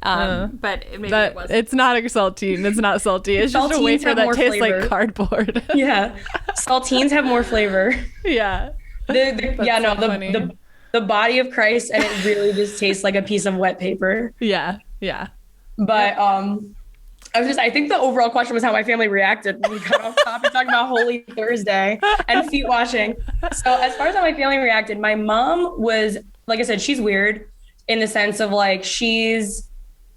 But maybe it wasn't. It's not a saltine. It's not salty. It's just a Saltines wafer have that more tastes flavor. like cardboard. Yeah. Saltines have more flavor. Yeah. The body of Christ, and it really just tastes like a piece of wet paper. Yeah. Yeah. But I think the overall question was how my family reacted when we got off topic talking about Holy Thursday and feet washing. So as far as how my family reacted, my mom was, like I said, she's weird in the sense of like, she's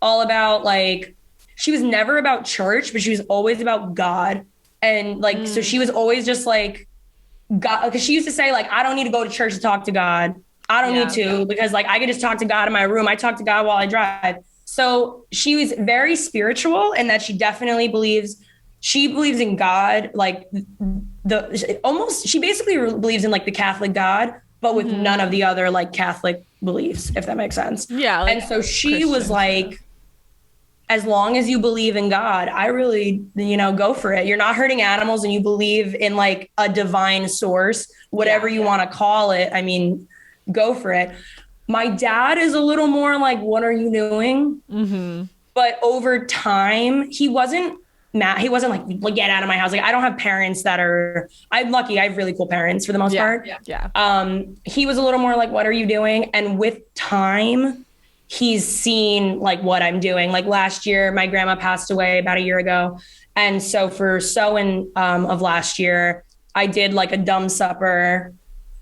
all about like, she was never about church, but she was always about God. And like, so she was always just like, God, because she used to say like, I don't need to go to church to talk to God. I don't need to, because like I could just talk to God in my room. I talk to God while I drive. So she was very spiritual in that she definitely believes in God. Like she basically believes in like the Catholic God, but with none of the other like Catholic beliefs, if that makes sense. Yeah. Like and so she was like, as long as you believe in God, I really, go for it. You're not hurting animals and you believe in like a divine source, whatever you want to call it. I mean, go for it. My dad is a little more like, what are you doing? Mm-hmm. But over time, he wasn't mad. He wasn't like, get out of my house. Like, I don't have parents that are, I'm lucky. I have really cool parents for the most part. Yeah. He was a little more like, what are you doing? And with time, he's seen like what I'm doing. Like last year, my grandma passed away about a year ago. And so for Samhain of last year, I did like a dumb supper.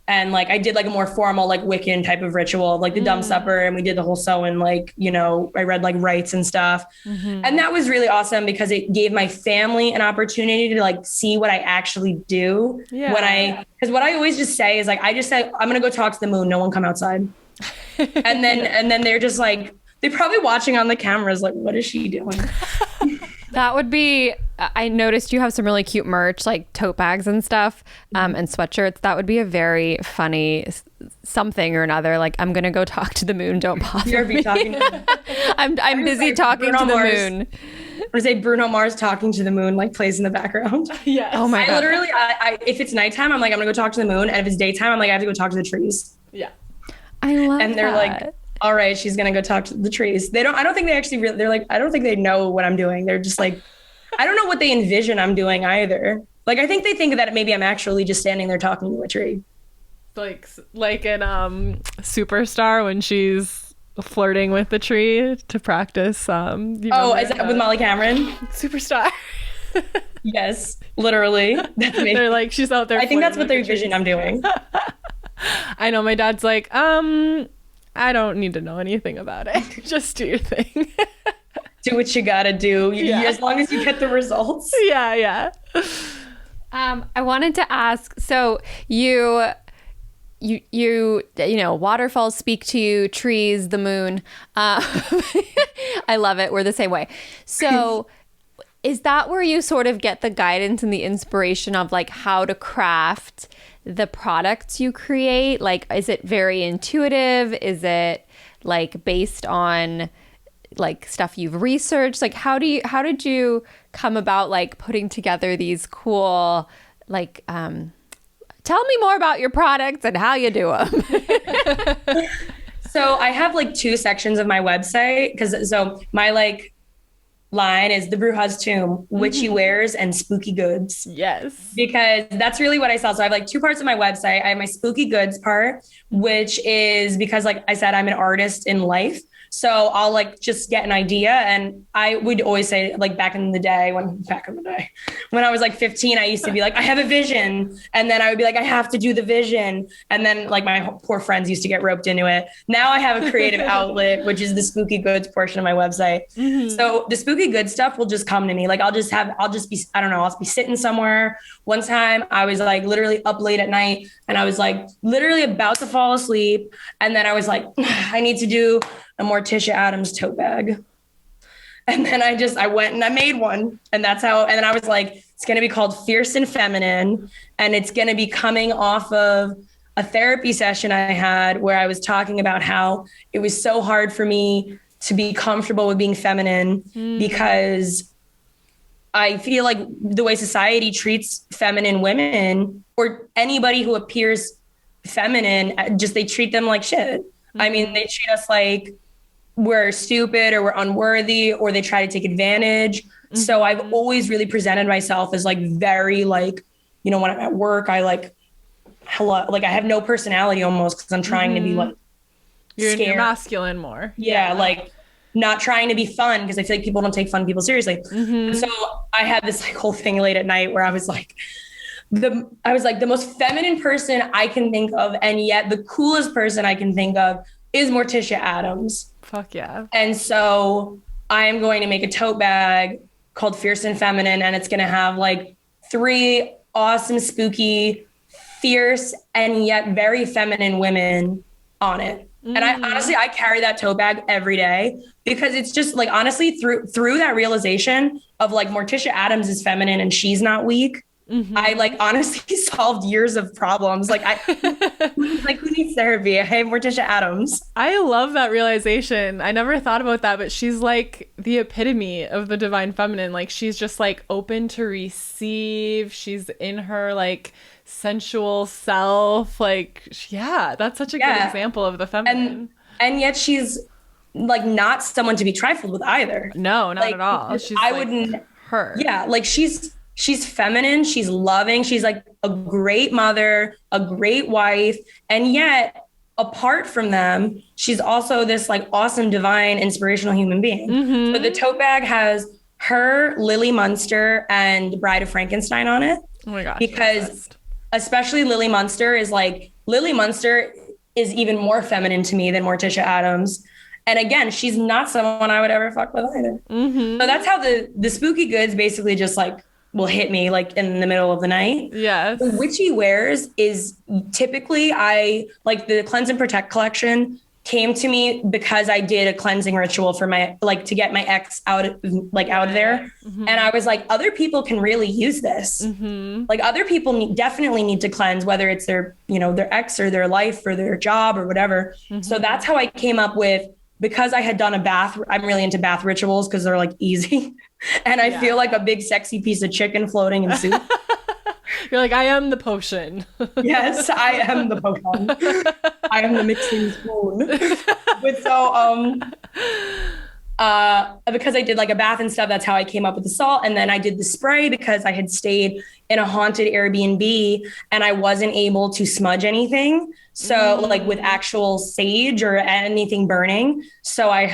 And like, I did like a more formal, like Wiccan type of ritual, like the dumb supper. And we did the whole Samhain, like, I read like rites and stuff. Mm-hmm. And that was really awesome because it gave my family an opportunity to like see what I actually do. Yeah. Because what I always just say is like, I just say, I'm going to go talk to the moon. No one come outside. and then they're just like, they're probably watching on the cameras. Like, what is she doing? That would be, I noticed you have some really cute merch, like tote bags and stuff, and sweatshirts. That would be a very funny something or another. Like, I'm going to go talk to the moon. Don't bother me. I'm busy talking to the moon. Or say Bruno Mars talking to the moon, like plays in the background. Yeah. Oh my God. Literally, if it's nighttime, I'm like, I'm going to go talk to the moon. And if it's daytime, I'm like, I have to go talk to the trees. Yeah. I love And they're like, all right, she's going to go talk to the trees. I don't think they actually, they're like, I don't think they know what I'm doing. They're just like, I don't know what they envision I'm doing either. Like, I think they think that maybe I'm actually just standing there talking to a tree. Like in Superstar when she's flirting with the tree to practice. Is that with Molly Cameron? Superstar. Yes, literally. That's me. They're like, she's out there. I think that's what they envision I'm doing. I know. My dad's like, I don't need to know anything about it. Just do your thing. Do what you gotta do. As long as you get the results. Yeah. I wanted to ask, so you waterfalls speak to you, trees, the moon. I love it. We're the same way. So is that where you sort of get the guidance and the inspiration of like how to craft the products you create? Like, is it very intuitive? Is it like based on like stuff you've researched? Like, how did you come about like putting together these cool, like, tell me more about your products and how you do them. So I have like two sections of my website so my like line is the Bruja's Tomb, witchy wares and spooky goods. Yes. Because that's really what I sell. So I have like two parts of my website. I have my spooky goods part, which is because like I said, I'm an artist in life. So I'll like just get an idea. And I would always say like back in the day when I was like 15, I used to be like, I have a vision. And then I would be like, I have to do the vision. And then like my poor friends used to get roped into it. Now I have a creative outlet, which is the spooky goods portion of my website. Mm-hmm. So the spooky good stuff will just come to me. Like I'll be sitting somewhere. One time I was like literally up late at night and I was like literally about to fall asleep. And then I was like, I need to do a Morticia Adams tote bag. And then I went and I made one. And that's how, and then I was like, it's going to be called Fierce and Feminine. And it's going to be coming off of a therapy session I had where I was talking about how it was so hard for me to be comfortable with being feminine because I feel like the way society treats feminine women or anybody who appears feminine, just they treat them like shit. I mean, they treat us like we're stupid or we're unworthy or they try to take advantage. So I've always really presented myself as like very like, you know, when I'm at work, I like, hello, like I have no personality almost because I'm trying to be like you're masculine more. Yeah, like not trying to be fun because I feel like people don't take fun people seriously. So I had this like whole thing late at night where I was like the most feminine person I can think of, and yet the coolest person I can think of is Morticia Addams. Fuck yeah. And so I am going to make a tote bag called Fierce and Feminine, and it's going to have like 3 awesome, spooky, fierce, and yet very feminine women on it. And I carry that tote bag every day because it's just like, honestly, through that realization of like Morticia Addams is feminine and she's not weak. I like honestly solved years of problems. Like who needs therapy? Hey, Morticia Addams. I love that realization. I never thought about that, but she's like the epitome of the divine feminine. Like she's just like open to receive. She's in her like sensual self. Like, yeah, that's such a good example of the feminine. And yet she's like not someone to be trifled with either. No, not at all. She's her. Yeah, like she's feminine, she's loving, she's like a great mother, a great wife, and yet apart from them, she's also this like awesome, divine, inspirational human being. So the tote bag has her, Lily Munster, and Bride of Frankenstein on it. Oh my gosh. Because especially Lily Munster is even more feminine to me than Morticia Addams. And again, she's not someone I would ever fuck with either. So that's how the spooky goods basically just like will hit me like in the middle of the night. Yes. The witchy wares is typically I like the Cleanse and Protect collection came to me because I did a cleansing ritual for my, like to get my ex out of there. And I was like, other people can really use this. Like other people definitely need to cleanse, whether it's their, you know, their ex or their life or their job or whatever. So that's how I came up with, because I had done a bath, I'm really into bath rituals because they're like easy. And I feel like a big sexy piece of chicken floating in soup. You're like, I am the potion. Yes, I am the potion. I am the mixing spoon. But so, because I did like a bath and stuff, that's how I came up with the salt. And then I did the spray because I had stayed in a haunted Airbnb and I wasn't able to smudge anything. So like with actual sage or anything burning. So I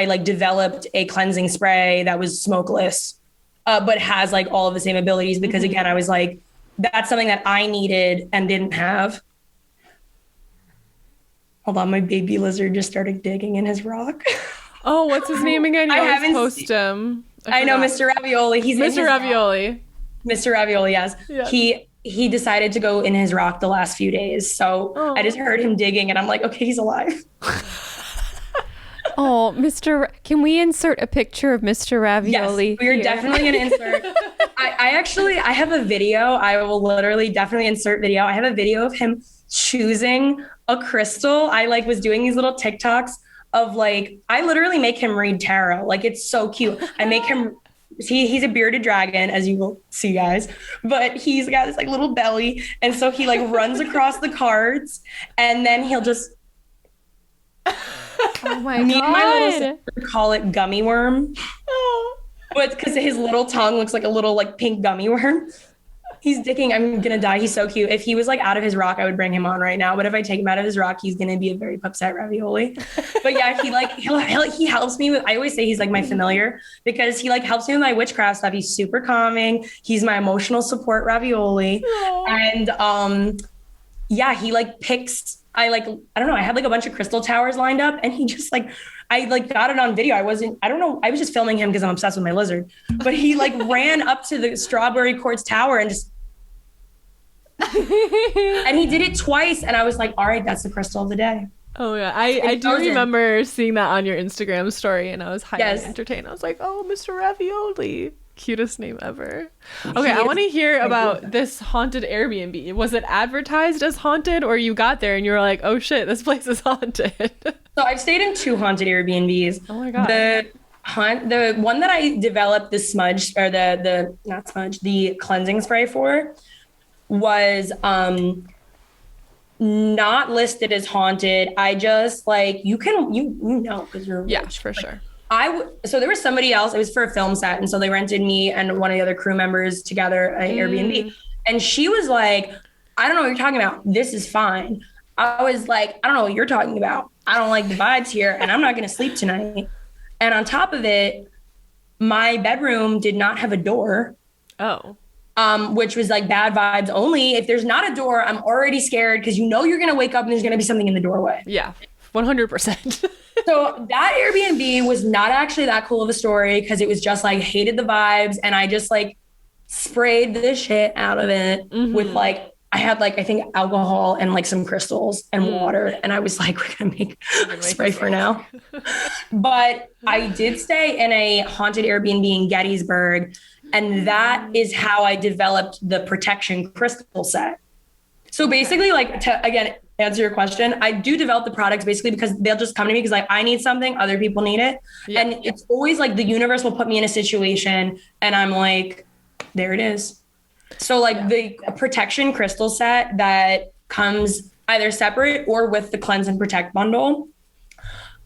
like developed a cleansing spray that was smokeless, but has like all of the same abilities because again, I was like, that's something that I needed and didn't have. Hold on, my baby lizard just started digging in his rock. Oh, what's his name again? You I always haven't post him. I know, Mr. Ravioli. He's Mr. Ravioli. Mr. Ravioli, yes. Yeah. He decided to go in his rock the last few days. So I just heard him digging and I'm like, okay, he's alive. Oh, can we insert a picture of Mr. Ravioli? Yes, we're definitely going to insert. I have a video. I will literally definitely insert video. I have a video of him choosing a crystal. I like was doing these little TikToks of like, I literally make him read tarot. Like it's so cute. I make him, he's a bearded dragon, as you will see, guys, but he's got this like little belly. And so he like runs across the cards and then he'll just, oh my God. Me and my little sister call it gummy worm. But because his little tongue looks like a little like pink gummy worm. He's digging. I'm going to die. He's so cute. If he was like out of his rock, I would bring him on right now. But if I take him out of his rock, he's going to be a very upset Ravioli. But yeah, he helps me with, I always say he's like my familiar because he like helps me with my witchcraft stuff. He's super calming. He's my emotional support Ravioli. Aww. And yeah, he like picks, I don't know. I had like a bunch of crystal towers lined up and he just like, I like got it on video. I was just filming him because I'm obsessed with my lizard, but he like ran up to the strawberry quartz tower and just, and he did it twice. And I was like, all right, that's the crystal of the day. Oh yeah, I do remember seeing that on your Instagram story, and I was highly entertained. I was like, oh, Mr. Ravioli, cutest name ever. Okay, I want to hear about this haunted Airbnb. Was it advertised as haunted, or you got there and you were like, oh shit, this place is haunted? So I've stayed in 2 haunted Airbnbs. Oh my god. The one that I developed the smudge, or the cleansing spray for, was not listed as haunted. I just like, you know, because you're rich. For sure. So there was somebody else, it was for a film set, and so they rented me and one of the other crew members together an Airbnb, and she was like, I don't know what you're talking about, this is fine. I was like, I don't know what you're talking about, I don't like the vibes here, and I'm not gonna sleep tonight. And on top of it, my bedroom did not have a door. Oh. Which was like bad vibes only. If there's not a door, I'm already scared, because you know you're going to wake up and there's going to be something in the doorway. Yeah, 100%. So that Airbnb was not actually that cool of a story, because it was just like, hated the vibes, and I just like sprayed the shit out of it with like, I had like, I think alcohol and like some crystals and water. And I was like, we're going to make a spray for now. But I did stay in a haunted Airbnb in Gettysburg. And that is how I developed the protection crystal set. So basically, like, to, again, answer your question, I do develop the products basically because they'll just come to me because like, I need something, other people need it. Yeah. And it's always like the universe will put me in a situation and I'm like, there it is. So like the protection crystal set that comes either separate or with the cleanse and protect bundle,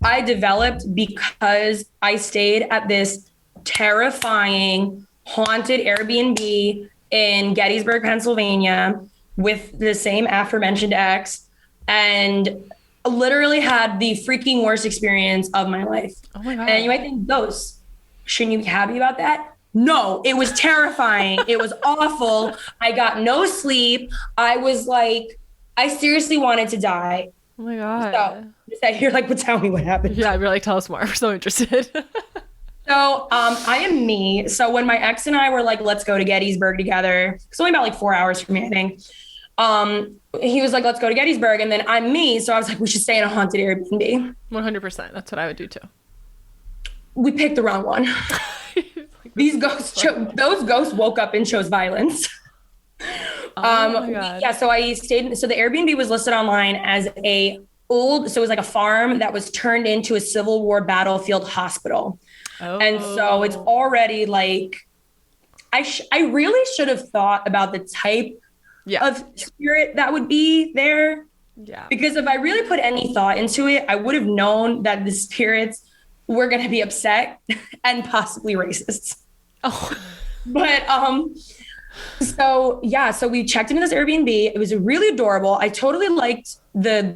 I developed because I stayed at this terrifying haunted Airbnb in Gettysburg, Pennsylvania with the same aforementioned ex, and literally had the freaking worst experience of my life. Oh my God. And you might think, those, shouldn't you be happy about that? No, it was terrifying. It was awful. I got no sleep. I was like, I seriously wanted to die. Oh my God. So you're like, well, tell me what happened. Yeah, you're like, tell us more. We're so interested. So I am me. So when my ex and I were like, let's go to Gettysburg together, it's only about like 4 hours from me, I think. He was like, let's go to Gettysburg. And then I'm me. So I was like, we should stay in a haunted Airbnb. 100%. That's what I would do too. We picked the wrong one. These ghosts, those ghosts woke up and chose violence. Oh my God. Yeah. So I stayed. So the Airbnb was listed online as so it was like a farm that was turned into a Civil War battlefield hospital. Oh. And so it's already like, I really should have thought about the type of spirit that would be there. Yeah. Because if I really put any thought into it, I would have known that the spirits were going to be upset and possibly racist. Oh. But, so we checked into this Airbnb. It was really adorable. I totally liked the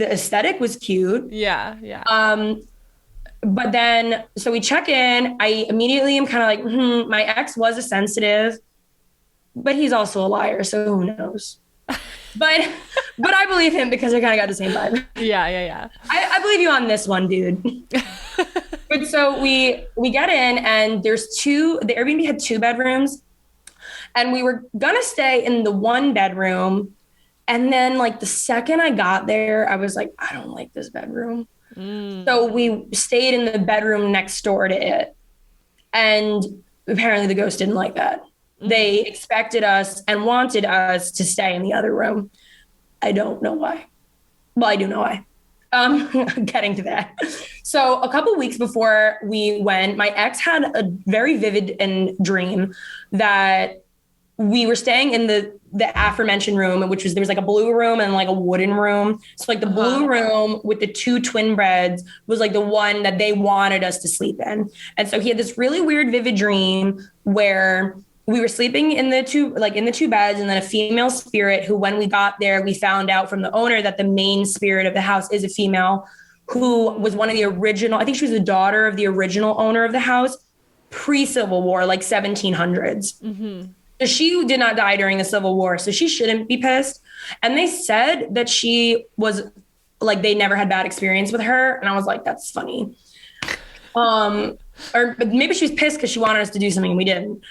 aesthetic was cute. Yeah. Yeah. But then, so we check in, I immediately am kind of like, my ex was a sensitive, but he's also a liar. So who knows? But I believe him because I kind of got the same vibe. Yeah. I believe you on this one, dude. But so we get in and the Airbnb had 2 bedrooms and we were gonna stay in the 1 bedroom. And then like the second I got there, I was like, I don't like this bedroom. So we stayed in the bedroom next door to it. And apparently the ghost didn't like that. They expected us and wanted us to stay in the other room. I don't know why. Well, I do know why. Getting to that. So a couple weeks before we went, my ex had a very vivid dream that we were staying in the aforementioned room, there was like a blue room and like a wooden room. So like the blue room with the 2 twin beds was like the one that they wanted us to sleep in. And so he had this really weird, vivid dream where we were sleeping in the 2 beds, and then a female spirit who, when we got there, we found out from the owner that the main spirit of the house is a female who was one of the original, I think she was the daughter of the original owner of the house pre-Civil War, like 1700s. Mm-hmm. So she did not die during the Civil War, so she shouldn't be pissed. And they said that she was like, they never had bad experience with her. And I was like, that's funny. Or maybe she was pissed because she wanted us to do something and we didn't.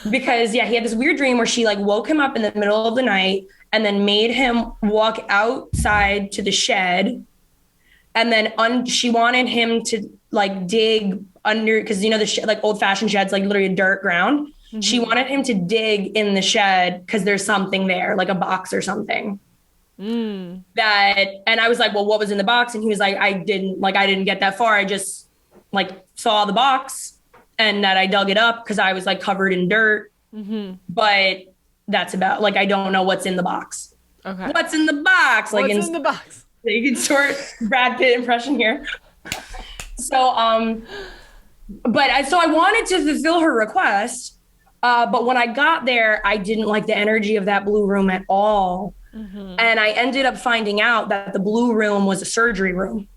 Because he had this weird dream where she like woke him up in the middle of the night and then made him walk outside to the shed And then she wanted him to like dig under, because the like old fashioned sheds, like literally dirt ground. Mm-hmm. She wanted him to dig in the shed because there's something there, like a box or something. And I was like, well, what was in the box? And he was like, I didn't get that far. I just like saw the box and that I dug it up because I was like covered in dirt. Mm-hmm. But that's about, like, I don't know what's in the box. Okay. What's in the box? Like, what's in the box? You can sort Brad Pitt impression here. So, so I wanted to fulfill her request. But when I got there, I didn't like the energy of that blue room at all. Mm-hmm. And I ended up finding out that the blue room was a surgery room.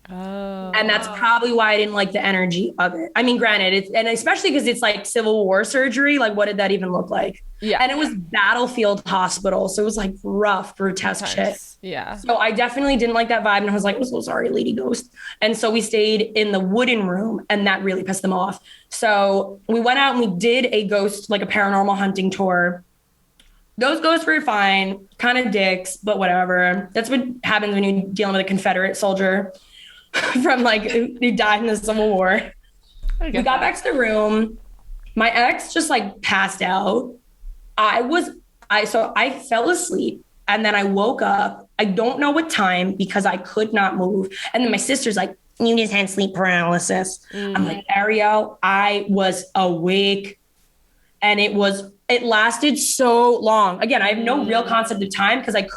Oh. And that's probably why I didn't like the energy of it. I mean, granted, and especially because it's like Civil War surgery. Like, what did that even look like? Yeah. And it was battlefield hospital. So it was like rough, grotesque shit. Yeah. So I definitely didn't like that vibe. And I was like, I'm so sorry, Lady Ghost. And so we stayed in the wooden room and that really pissed them off. So we went out and we did a ghost, like a paranormal hunting tour. Those ghosts were fine, kind of dicks, but whatever. That's what happens when you're dealing with a Confederate soldier from like who died in the Civil War. We got back to the room. My ex just like passed out. So I fell asleep and then I woke up. I don't know what time because I could not move. And then my sister's like, you just had sleep paralysis. I'm like, Ariel, I was awake and it lasted so long. Again, I have no real concept of time because I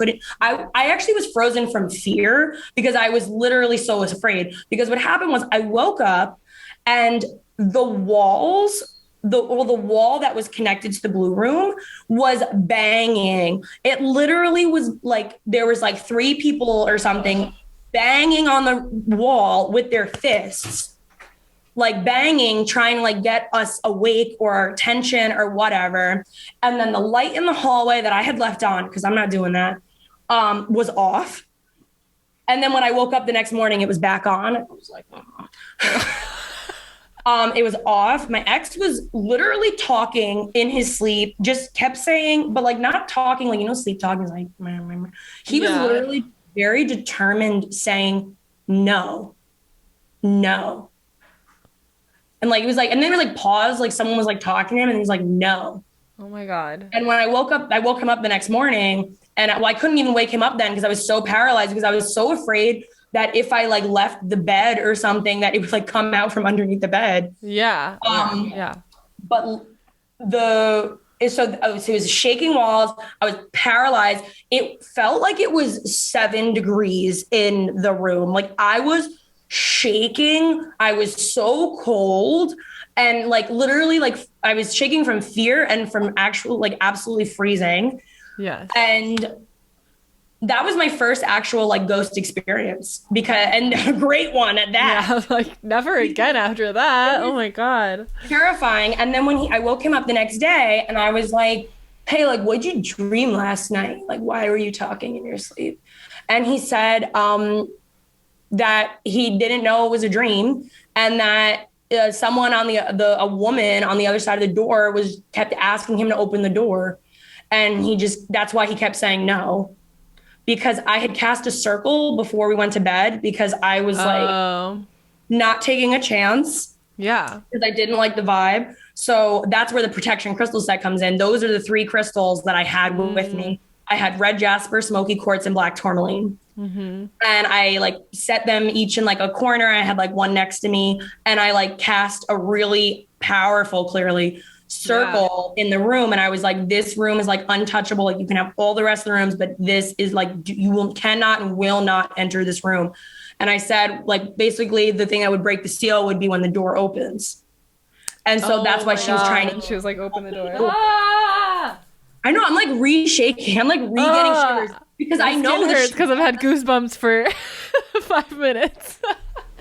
actually was frozen from fear because I was literally so afraid. Because what happened was I woke up and the wall that was connected to the blue room was banging. It literally was like, there was like 3 people or something banging on the wall with their fists. Like banging, trying to like get us awake or our attention or whatever. And then the light in the hallway that I had left on, because I'm not doing that, was off. And then when I woke up the next morning, it was back on. I was like, it was off. My ex was literally talking in his sleep, just kept saying, but like not talking, like, sleep talking is like, he was literally very determined saying, no. And like, it was like, and then it was like pause, like someone was like talking to him and he was like, no. Oh my God. And when I woke him up the next morning and I couldn't even wake him up then because I was so paralyzed because I was so afraid that if I like left the bed or something that it would like come out from underneath the bed. Yeah. But it was shaking walls. I was paralyzed. It felt like it was 7 degrees in the room. Like I was shaking. I was so cold and like literally like I was shaking from fear and from actual like absolutely freezing. Yes. And that was my first actual like ghost experience and a great one at that. Yeah, like never again after that. Oh my God. Terrifying. And then when I woke him up the next day and I was like, hey, like, what'd you dream last night? Like, why were you talking in your sleep? And he said, that he didn't know it was a dream and that someone a woman on the other side of the door kept asking him to open the door. And that's why he kept saying no, because I had cast a circle before we went to bed because I was like not taking a chance. Yeah. Because I didn't like the vibe. So that's where the protection crystal set comes in. Those are the 3 crystals that I had with me. I had red jasper, smoky quartz, and black tourmaline. Mm-hmm. And I like set them each in like a corner. I had like one next to me and I like cast a really powerful, clearly circle in the room. And I was like, this room is like untouchable. Like you can have all the rest of the rooms, but this is like, cannot and will not enter this room. And I said, like, basically the thing that would break the seal would be when the door opens. And so that's why she was trying to. She was like, open the door. I know. I'm like re-shaking. I'm like re-getting shivers. Because I know hurts because I've had goosebumps for 5 minutes.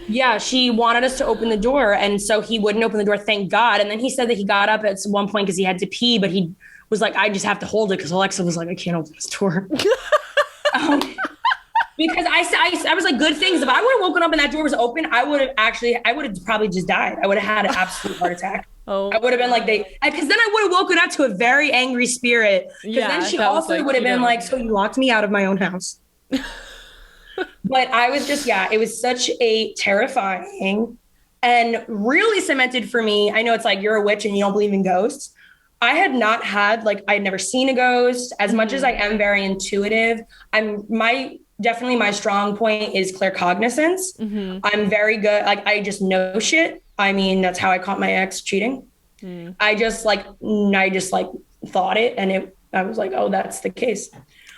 Yeah, she wanted us to open the door. And so he wouldn't open the door, thank God. And then he said that he got up at one point because he had to pee, but he was like, I just have to hold it because Alexa was like, I can't open this door. Because I was like, good things. If I would have woken up and that door was open, I would have probably just died. I would have had an absolute heart attack. I would have been like, because then I would have woken up to a very angry spirit. Because then she also would have been like, so you locked me out of my own house. But I was just, yeah, it was such a terrifying and really cemented for me. I know it's like you're a witch and you don't believe in ghosts. I had not had like I'd never seen a ghost. As much as I am very intuitive, definitely my strong point is claircognizance. I'm very good. Like I just know shit. I mean, that's how I caught my ex cheating. I just thought it, and I was like, oh, that's the case.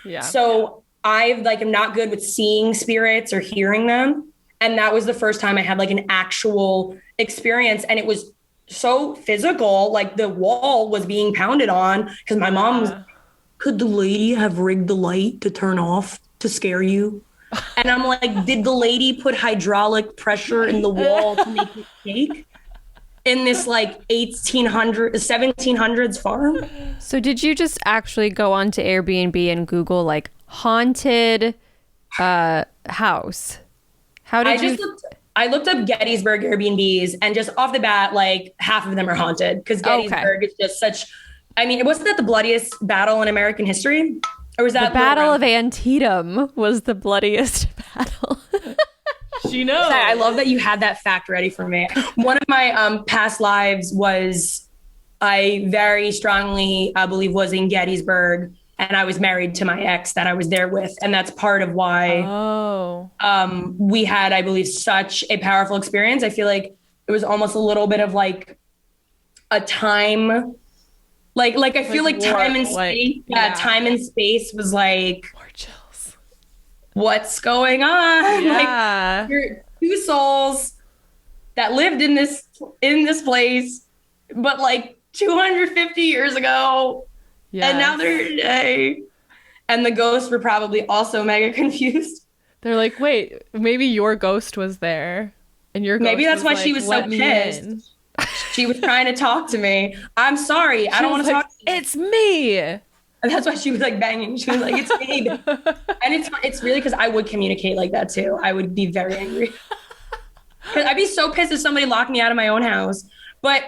Yeah. So I like am not good with seeing spirits or hearing them. And that was the first time I had like an actual experience, and it was so physical. Like the wall was being pounded on because my mom was, could the lady have rigged the light to turn off to scare you? And I'm like, did the lady put hydraulic pressure in the wall to make it shake? In this like 1700s farm. So did you just actually go on to Airbnb and Google like haunted house? How did I looked up Gettysburg Airbnbs, and just off the bat, like half of them are haunted because Gettysburg is just such. I mean, wasn't that the bloodiest battle in American history? Or was that the Battle of Antietam was the bloodiest battle? She knows. I love that you had that fact ready for me. One of my past lives was, I very strongly believe, was in Gettysburg, and I was married to my ex that I was there with, and that's part of why we had, I believe, such a powerful experience. I feel like it was almost a little bit of like a time, like I feel like time and space. Time and space was like. More chills. What's going on? Yeah. Like, you're two souls that lived in this place, but like 250 years ago, and now they're today. And the ghosts were probably also mega confused. They're like, wait, maybe your ghost was there, and your ghost maybe that's why like, she was so pissed. She was trying to talk to me. I'm sorry, I don't want to talk to you. It's me. And that's why she was like banging. She was like, it's me. And it's really because I would communicate like that too. I would be very angry. Because I'd be so pissed if somebody locked me out of my own house. But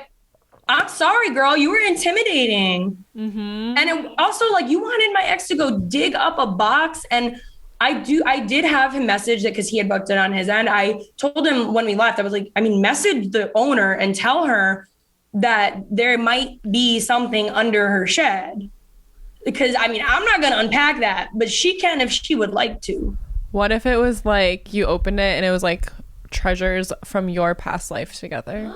I'm sorry, girl, you were intimidating. And it also, like, you wanted my ex to go dig up a box. And I did have him message it because he had booked it on his end. I told him when we left, I was like, message the owner and tell her that there might be something under her shed. Because, I'm not going to unpack that, but she can if she would like to. What if it was like you opened it and it was like treasures from your past life together?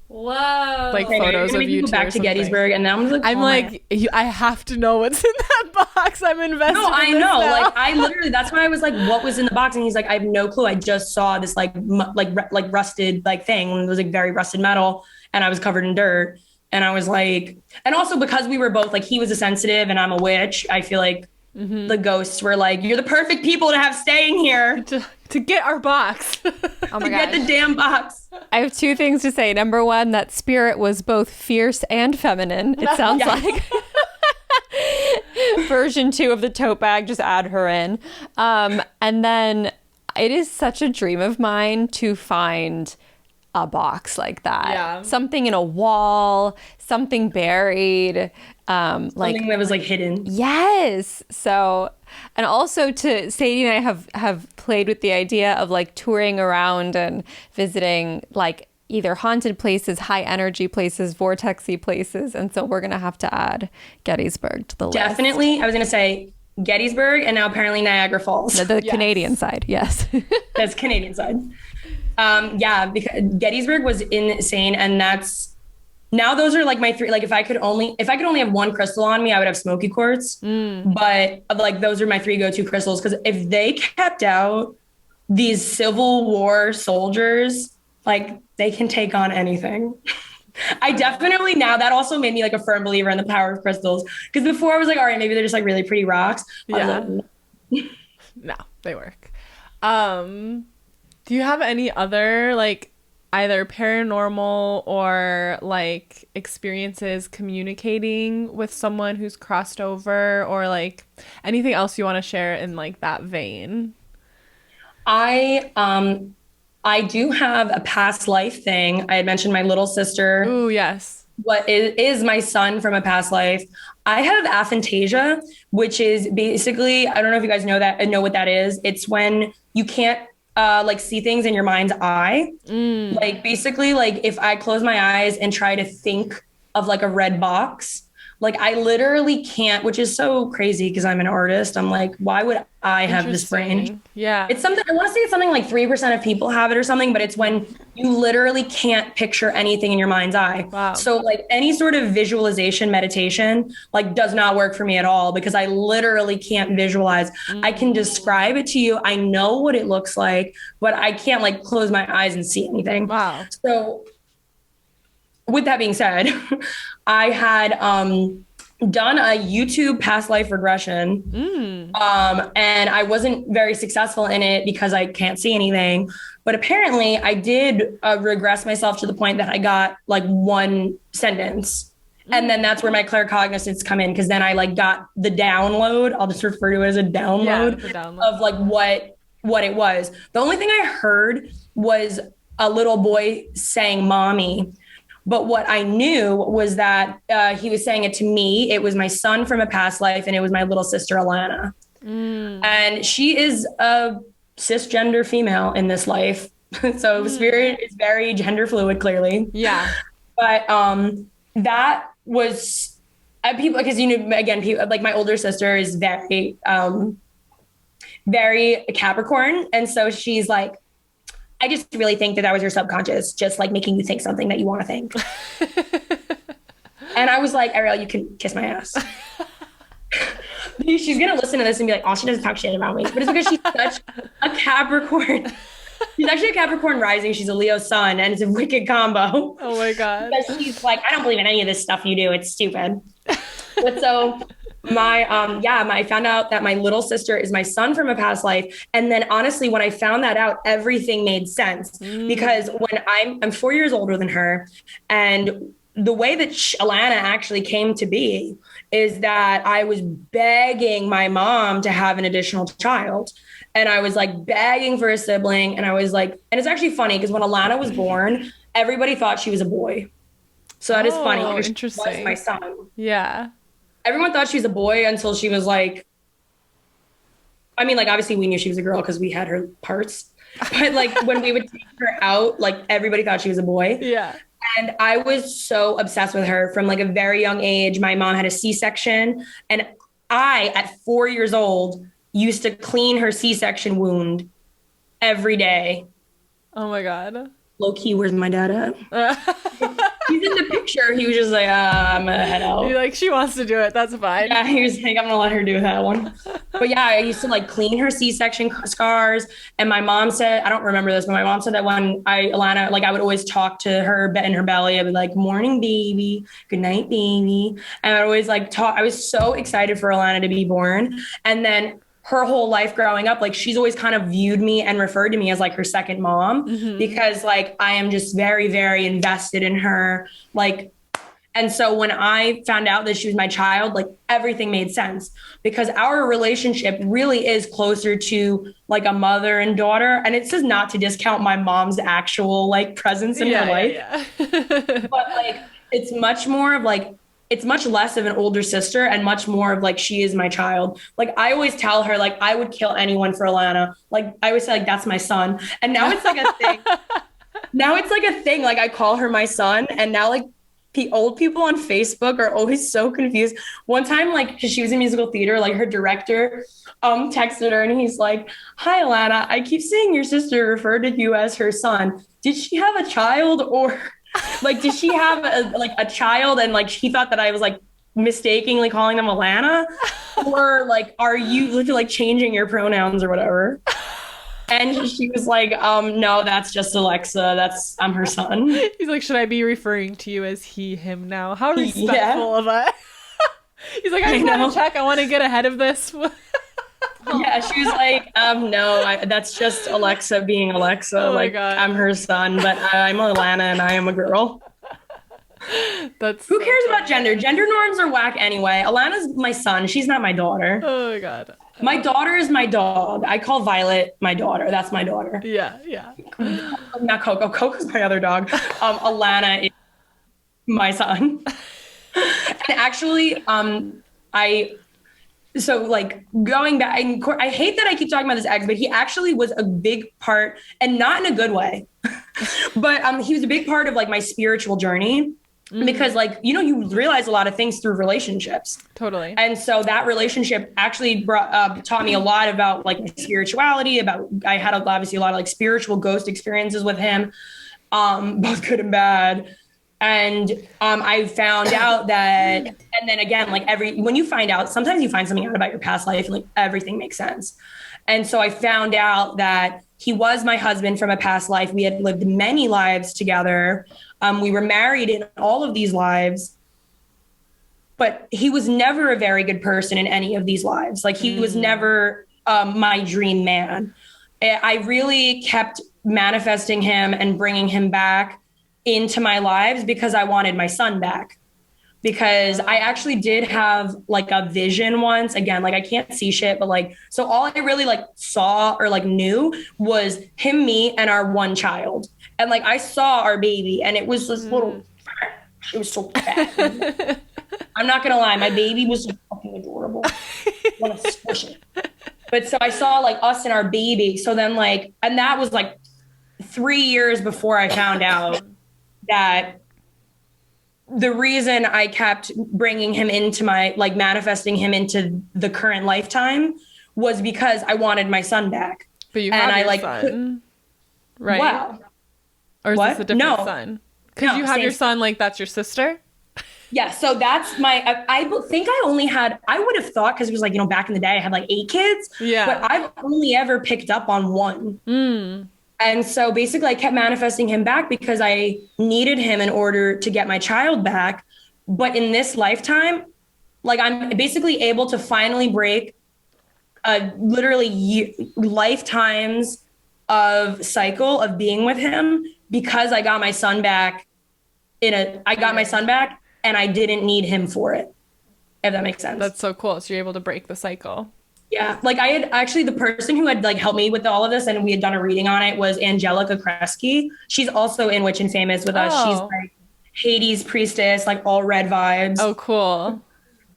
Whoa. Like photos of you go back to Gettysburg, and then I'm like, I have to know what's in that box. I'm invested. No, I know. Now. Like, I literally, that's why I was like, what was in the box? And he's like, I have no clue. I just saw this like rusted like thing. It was like very rusted metal, and I was covered in dirt. And I was like, and also because we were both like, he was a sensitive and I'm a witch, I feel like the ghosts were like, you're the perfect people to have staying here. To get our box. Oh my Get the damn box. I have two things to say. Number one, that spirit was both fierce and feminine. It sounds like. Version 2 of the tote bag, just add her in. And then it is such a dream of mine to find a box like that. Yeah. Something in a wall, something buried. Something that was like hidden. Yes. So, and also to Sadie and I have played with the idea of like touring around and visiting like either haunted places, high energy places, vortexy places. And so we're going to have to add Gettysburg to the list. Definitely. I was going to say Gettysburg and now apparently Niagara Falls. The Canadian side. Yes. That's Canadian side. Yeah, because Gettysburg was insane. And now those are like my three, like if I could only have one crystal on me, I would have smoky quartz. But like, those are my three go-to crystals. Cause if they kept out these Civil War soldiers, like they can take on anything. I definitely, now that also made me like a firm believer in the power of crystals. Cause before I was like, all right, maybe they're just like really pretty rocks. Yeah. No, they work. Do you have any other like either paranormal or like experiences communicating with someone who's crossed over, or like anything else you want to share in like that vein? I do have a past life thing. I had mentioned my little sister. Ooh, yes. what is my son from a past life. I have aphantasia, which is basically, I don't know if you guys know what that is. It's when you can't like see things in your mind's eye. Like basically, like if I close my eyes and try to think of like a red box, like I literally can't, which is so crazy because I'm an artist. I'm like, why would I have this brain? Yeah. It's something, I want to say it's something like 3% of people have it or something, but it's when you literally can't picture anything in your mind's eye. Wow. So like any sort of visualization meditation, like does not work for me at all because I literally can't visualize. I can describe it to you. I know what it looks like, but I can't like close my eyes and see anything. Wow. So with that being said, I had done a YouTube past life regression. And I wasn't very successful in it because I can't see anything. But apparently I did regress myself to the point that I got like one sentence. And then that's where my claircognizance come in, because then I like got the download. I'll just refer to it as a download, of like what it was. The only thing I heard was a little boy saying mommy. But what I knew was that he was saying it to me. It was my son from a past life, and it was my little sister, Alana. And she is a cisgender female in this life. So spirit is very gender fluid, clearly. Yeah. But that was people, because, you know, again, people, like my older sister is very, very Capricorn. And so she's like, I just really think that was your subconscious, just like making you think something that you want to think. And I was like, Ariel, you can kiss my ass. She's going to listen to this and be like, oh, she doesn't talk shit about me. But it's because she's such a Capricorn. She's actually a Capricorn rising. She's a Leo sun, and it's a wicked combo. Oh my God. Because she's like, I don't believe in any of this stuff you do. It's stupid. But so I found out that my little sister is my son from a past life. And then honestly, when I found that out, everything made sense, because when I'm 4 years older than her, and the way that Alana actually came to be is that I was begging my mom to have an additional child. And I was like begging for a sibling. And I was like, and it's actually funny because when Alana was born, everybody thought she was a boy. So that is funny. Interesting. She was my son. Yeah. Everyone thought she was a boy until she was like, I mean, like, obviously we knew she was a girl because we had her parts. But like when we would take her out, like everybody thought she was a boy. Yeah. And I was so obsessed with her from like a very young age. My mom had a C-section, and I, at 4 years old, used to clean her C-section wound every day. Oh my God. Low key, where's my dad at? He's in the picture. He was just like, I'm gonna head out. You're like, she wants to do it. That's fine. Yeah, he was like, I'm gonna let her do that one. But yeah, I used to like clean her C-section scars. And my mom said, I don't remember this, but my mom said that when Alana, like I would always talk to her in her belly. I'd be like, morning, baby. Good night, baby. And I'd always like talk. I was so excited for Alana to be born. And then her whole life growing up, like she's always kind of viewed me and referred to me as like her second mom, because like I am just very, very invested in her. Like, and so when I found out that she was my child, like everything made sense, because our relationship really is closer to like a mother and daughter. And it says not to discount my mom's actual like presence in her life. But like, it's much more of like, it's much less of an older sister and much more of like, she is my child. Like I always tell her, like, I would kill anyone for Alana. Like I always say, like, that's my son. And now it's like a thing. Now it's like a thing. Like I call her my son. And now like old people on Facebook are always so confused. One time, like, cause she was in musical theater, like her director texted her and he's like, hi, Alana, I keep seeing your sister refer to you as her son. Did she have a child, or like, did she have a child and like she thought that I was like mistakenly calling them Alana, or like, are you like changing your pronouns or whatever? And she was like, no, that's just Alexa. I'm her son. He's like, should I be referring to you as he, him now? How respectful of us. He's like, I just want to check. I want to get ahead of this. Yeah, she was like, no, that's just Alexa being Alexa. Oh like, God. I'm her son, but I'm Alana and I am a girl. Who cares about gender? Gender norms are whack anyway. Alana's my son. She's not my daughter. Oh my God. My daughter is my dog. I call Violet my daughter. That's my daughter. Yeah, yeah. Not Coco. Coco's my other dog. Alana is my son. And actually, so like going back, I hate that I keep talking about this ex, but he actually was a big part, and not in a good way, but he was a big part of like my spiritual journey. Because like, you know, you realize a lot of things through relationships. Totally. And so that relationship actually taught me a lot about like my spirituality, I had obviously a lot of like spiritual ghost experiences with him, both good and bad. And I found out that, and then again, like when you find out, sometimes you find something out about your past life and like everything makes sense. And so I found out that he was my husband from a past life. We had lived many lives together. We were married in all of these lives, but he was never a very good person in any of these lives. Like he was never my dream man. I really kept manifesting him and bringing him back into my lives because I wanted my son back. Because I actually did have like a vision once, again, like I can't see shit, but like, so all I really like saw or like knew was him, me, and our one child. And like, I saw our baby and it was this little, it was so fat. I'm not going to lie. My baby was so fucking adorable. I want to squish it. But so I saw like us and our baby. So then like, and that was like 3 years before I found out that the reason I kept bringing him into my, like manifesting him into the current lifetime was because I wanted my son back. But you have your son, right? Wow. Or is What? this a different son? Because you have your son, like that's your sister? Yeah, so that's I think I only had, I would have thought, because it was like, you know, back in the day, I had like 8 kids. Yeah. But I've only ever picked up on 1. And so basically I kept manifesting him back because I needed him in order to get my child back. But in this lifetime, like I'm basically able to finally break literally lifetimes of cycle of being with him because I got my son back my son back and I didn't need him for it. If that makes sense. That's so cool. So you're able to break the cycle. Yeah. Like I had actually, the person who had like helped me with all of this and we had done a reading on it was Angelica Kresge. She's also in Witch and Famous with us. She's like Hades priestess, like all red vibes. Oh, cool.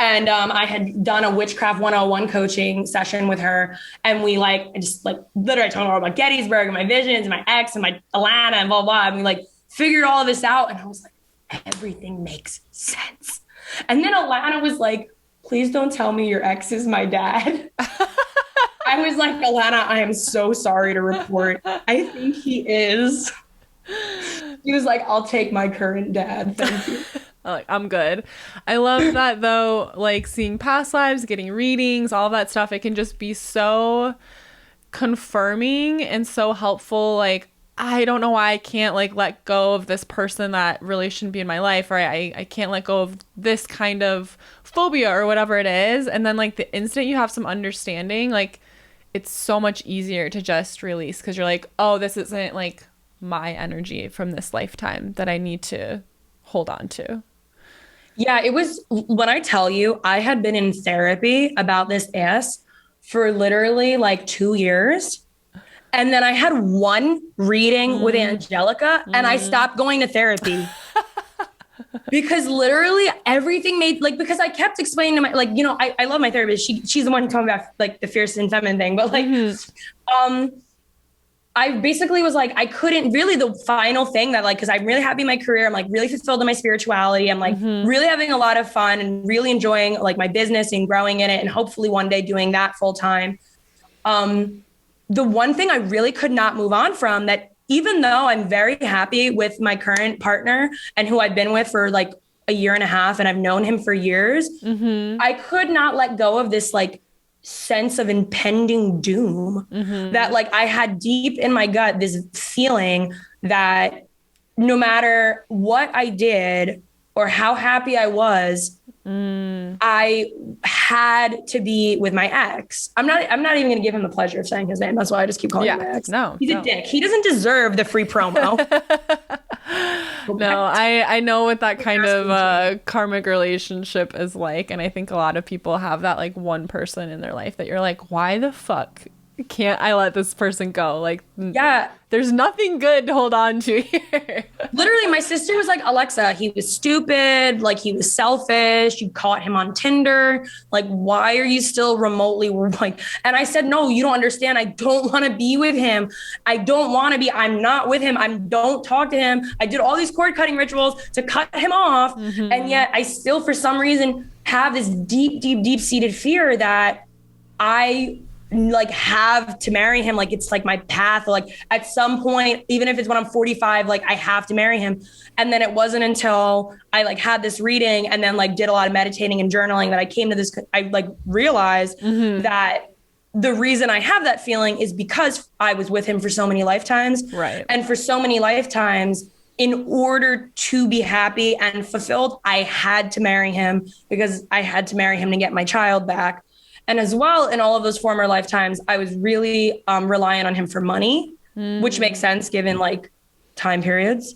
And I had done a Witchcraft 101 coaching session with her. And we like, I just like literally told her about Gettysburg and my visions and my ex and my Alana and blah, blah. And we like figured all of this out. And I was like, everything makes sense. And then Alana was like, please don't tell me your ex is my dad. I was like, Alana, I am so sorry to report. I think he is. He was like, I'll take my current dad. Thank you. I'm good. I love that though, like seeing past lives, getting readings, all that stuff. It can just be so confirming and so helpful. Like, I don't know why I can't like let go of this person that really shouldn't be in my life, or I can't let go of this kind of phobia or whatever it is. And then like the instant you have some understanding, like it's so much easier to just release because you're like, oh, this isn't like my energy from this lifetime that I need to hold on to. Yeah, it was, when I tell you, I had been in therapy about this ass for literally like 2 years. And then I had one reading with Angelica and I stopped going to therapy because literally everything made like, because I kept explaining to my, like, you know, I love my therapist. She's the one who told me about like the fierce and feminine thing, but like, I basically was like, I couldn't really, the final thing that like, cause I'm really happy in my career. I'm like really fulfilled in my spirituality. I'm like really having a lot of fun and really enjoying like my business and growing in it. And hopefully one day doing that full time. The one thing I really could not move on from, that even though I'm very happy with my current partner and who I've been with for like a year and a half and I've known him for years, I could not let go of this like sense of impending doom that like I had deep in my gut, this feeling that no matter what I did or how happy I was, I had to be with my ex. I'm not even going to give him the pleasure of saying his name. That's why I just keep calling him my ex. No, he's a dick. He doesn't deserve the free promo. No, I know what that kind of karmic relationship is like. And I think a lot of people have that like one person in their life that you're like, why the fuck can't I let this person go? Like, Yeah. there's nothing good to hold on to here. Literally, my sister was like, Alexa, he was stupid. Like, he was selfish. You caught him on Tinder. Like, why are you still remotely like? And I said, no, you don't understand. I don't want to be with him. I'm not with him. Don't talk to him. I did all these cord cutting rituals to cut him off. Mm-hmm. And yet I still, for some reason, have this deep seated fear that I like have to marry him. Like, it's like my path. Like, at some point, even if it's when I'm 45, like, I have to marry him. And then it wasn't until I like had this reading and then like did a lot of meditating and journaling that I came to this, I like realized that the reason I have that feeling is because I was with him for so many lifetimes. Right. And for so many lifetimes, in order to be happy and fulfilled, I had to marry him because I had to marry him to get my child back. And as well, in all of those former lifetimes, I was really reliant on him for money, which makes sense given like time periods.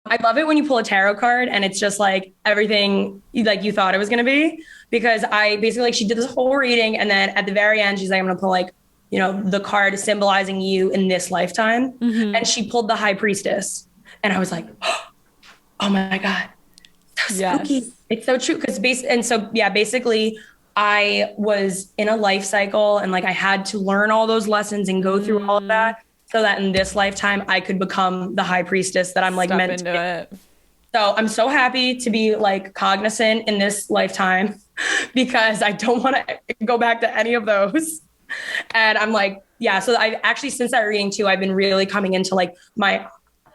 I love it when you pull a tarot card and it's just like everything like you thought it was going to be, because I basically like she did this whole reading. And then at the very end, she's like, I'm going to pull like, you know, the card symbolizing you in this lifetime. Mm-hmm. And she pulled the High Priestess. And I was like, oh my God, so spooky. Yes. It's so true. Basically, I was in a life cycle and like I had to learn all those lessons and go through all of that so that in this lifetime I could become the High Priestess that I'm like meant to be. It. So I'm so happy to be like cognizant in this lifetime because I don't want to go back to any of those. And I'm like, yeah. So I actually, since that reading too, I've been really coming into like my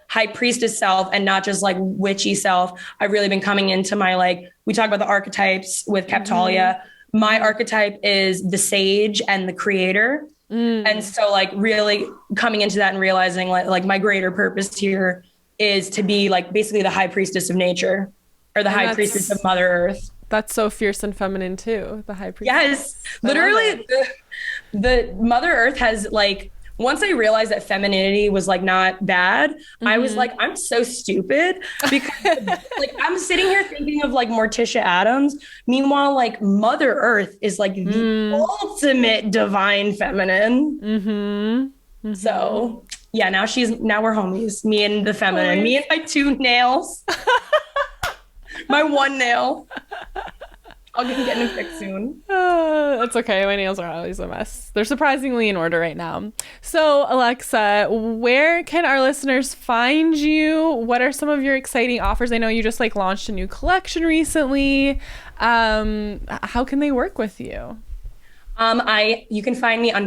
High Priestess self and not just like witchy self. I've really been coming into my, like, we talk about the archetypes with Capitalia. Mm-hmm. My archetype is the sage and the creator. And so like really coming into that and realizing like my greater purpose here is to be like basically the High Priestess of nature or the High Priestess of Mother Earth. That's so fierce and feminine too. The High Priestess. Yes, literally the Mother Earth has like, once I realized that femininity was like not bad, I was like, I'm so stupid because like I'm sitting here thinking of like Morticia Adams. Meanwhile, like Mother Earth is like the ultimate divine feminine. So yeah, now we're homies. Me and the feminine, me and my 2 nails, my 1 nail. I'll be getting them fixed soon. It's okay. My nails are always a mess. They're surprisingly in order right now. So, Alexa, where can our listeners find you? What are some of your exciting offers? I know you just like launched a new collection recently. How can they work with you? You can find me on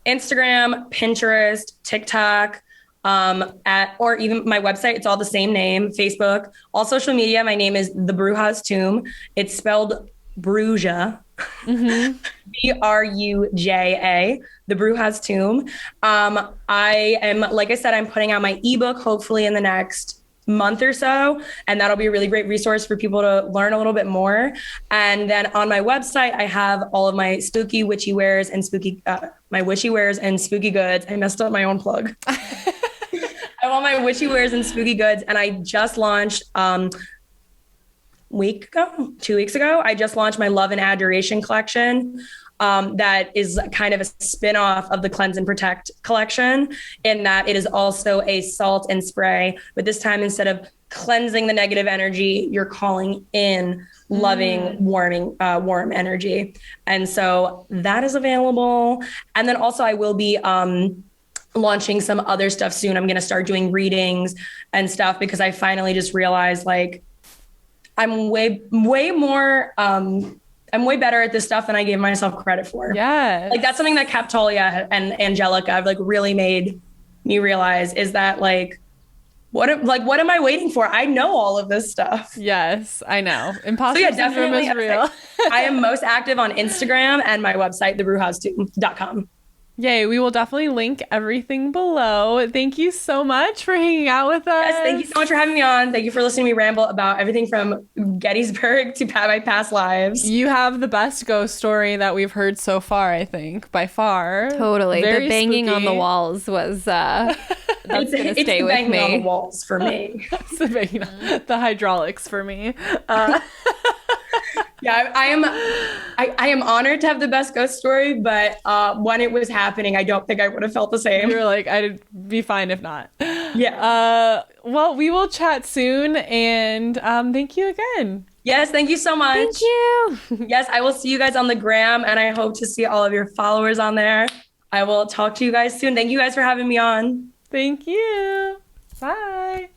Instagram, Pinterest, TikTok, or even my website. It's all the same name, Facebook, all social media. My name is The Bruja's Tomb. It's spelled Bruja, Bruja, The Bruja's Tomb. I am, like I said, I'm putting out my ebook hopefully in the next month or so, and that'll be a really great resource for people to learn a little bit more. And then on my website, I have all of my spooky witchy wares and my witchy wares and spooky goods. I messed up my own plug. I have all my witchy wares and spooky goods, and I just launched 2 weeks ago, I just launched my Love and Adoration collection. That is kind of a spin-off of the Cleanse and Protect collection, in that it is also a salt and spray, but this time instead of cleansing the negative energy, you're calling in loving, warm energy. And so that is available. And then also I will be launching some other stuff soon. I'm going to start doing readings and stuff because I finally just realized like I'm way more, I'm way better at this stuff than I gave myself credit for. Yeah. Like that's something that Capitalia and Angelica have like really made me realize, is that like, what am I waiting for? I know all of this stuff. Yes, I know. Imposter syndrome is real. I am most active on Instagram and my website, thebrujas.com. Yay, we will definitely link everything below. Thank you so much for hanging out with us. Yes, thank you so much for having me on. Thank you for listening to me ramble about everything from Gettysburg to my past lives. You have the best ghost story that we've heard so far, I think, by far. Totally. Very the banging spooky on the walls was that's going to stay with me. It's the banging on the walls for me. It's the hydraulics for me. Yeah, I am honored to have the best ghost story, but when it was happening, I don't think I would have felt the same. You were like, I'd be fine if not. Yeah. Well, we will chat soon, and thank you again. Yes, thank you so much. Thank you. Yes, I will see you guys on the gram, and I hope to see all of your followers on there. I will talk to you guys soon. Thank you guys for having me on. Thank you. Bye.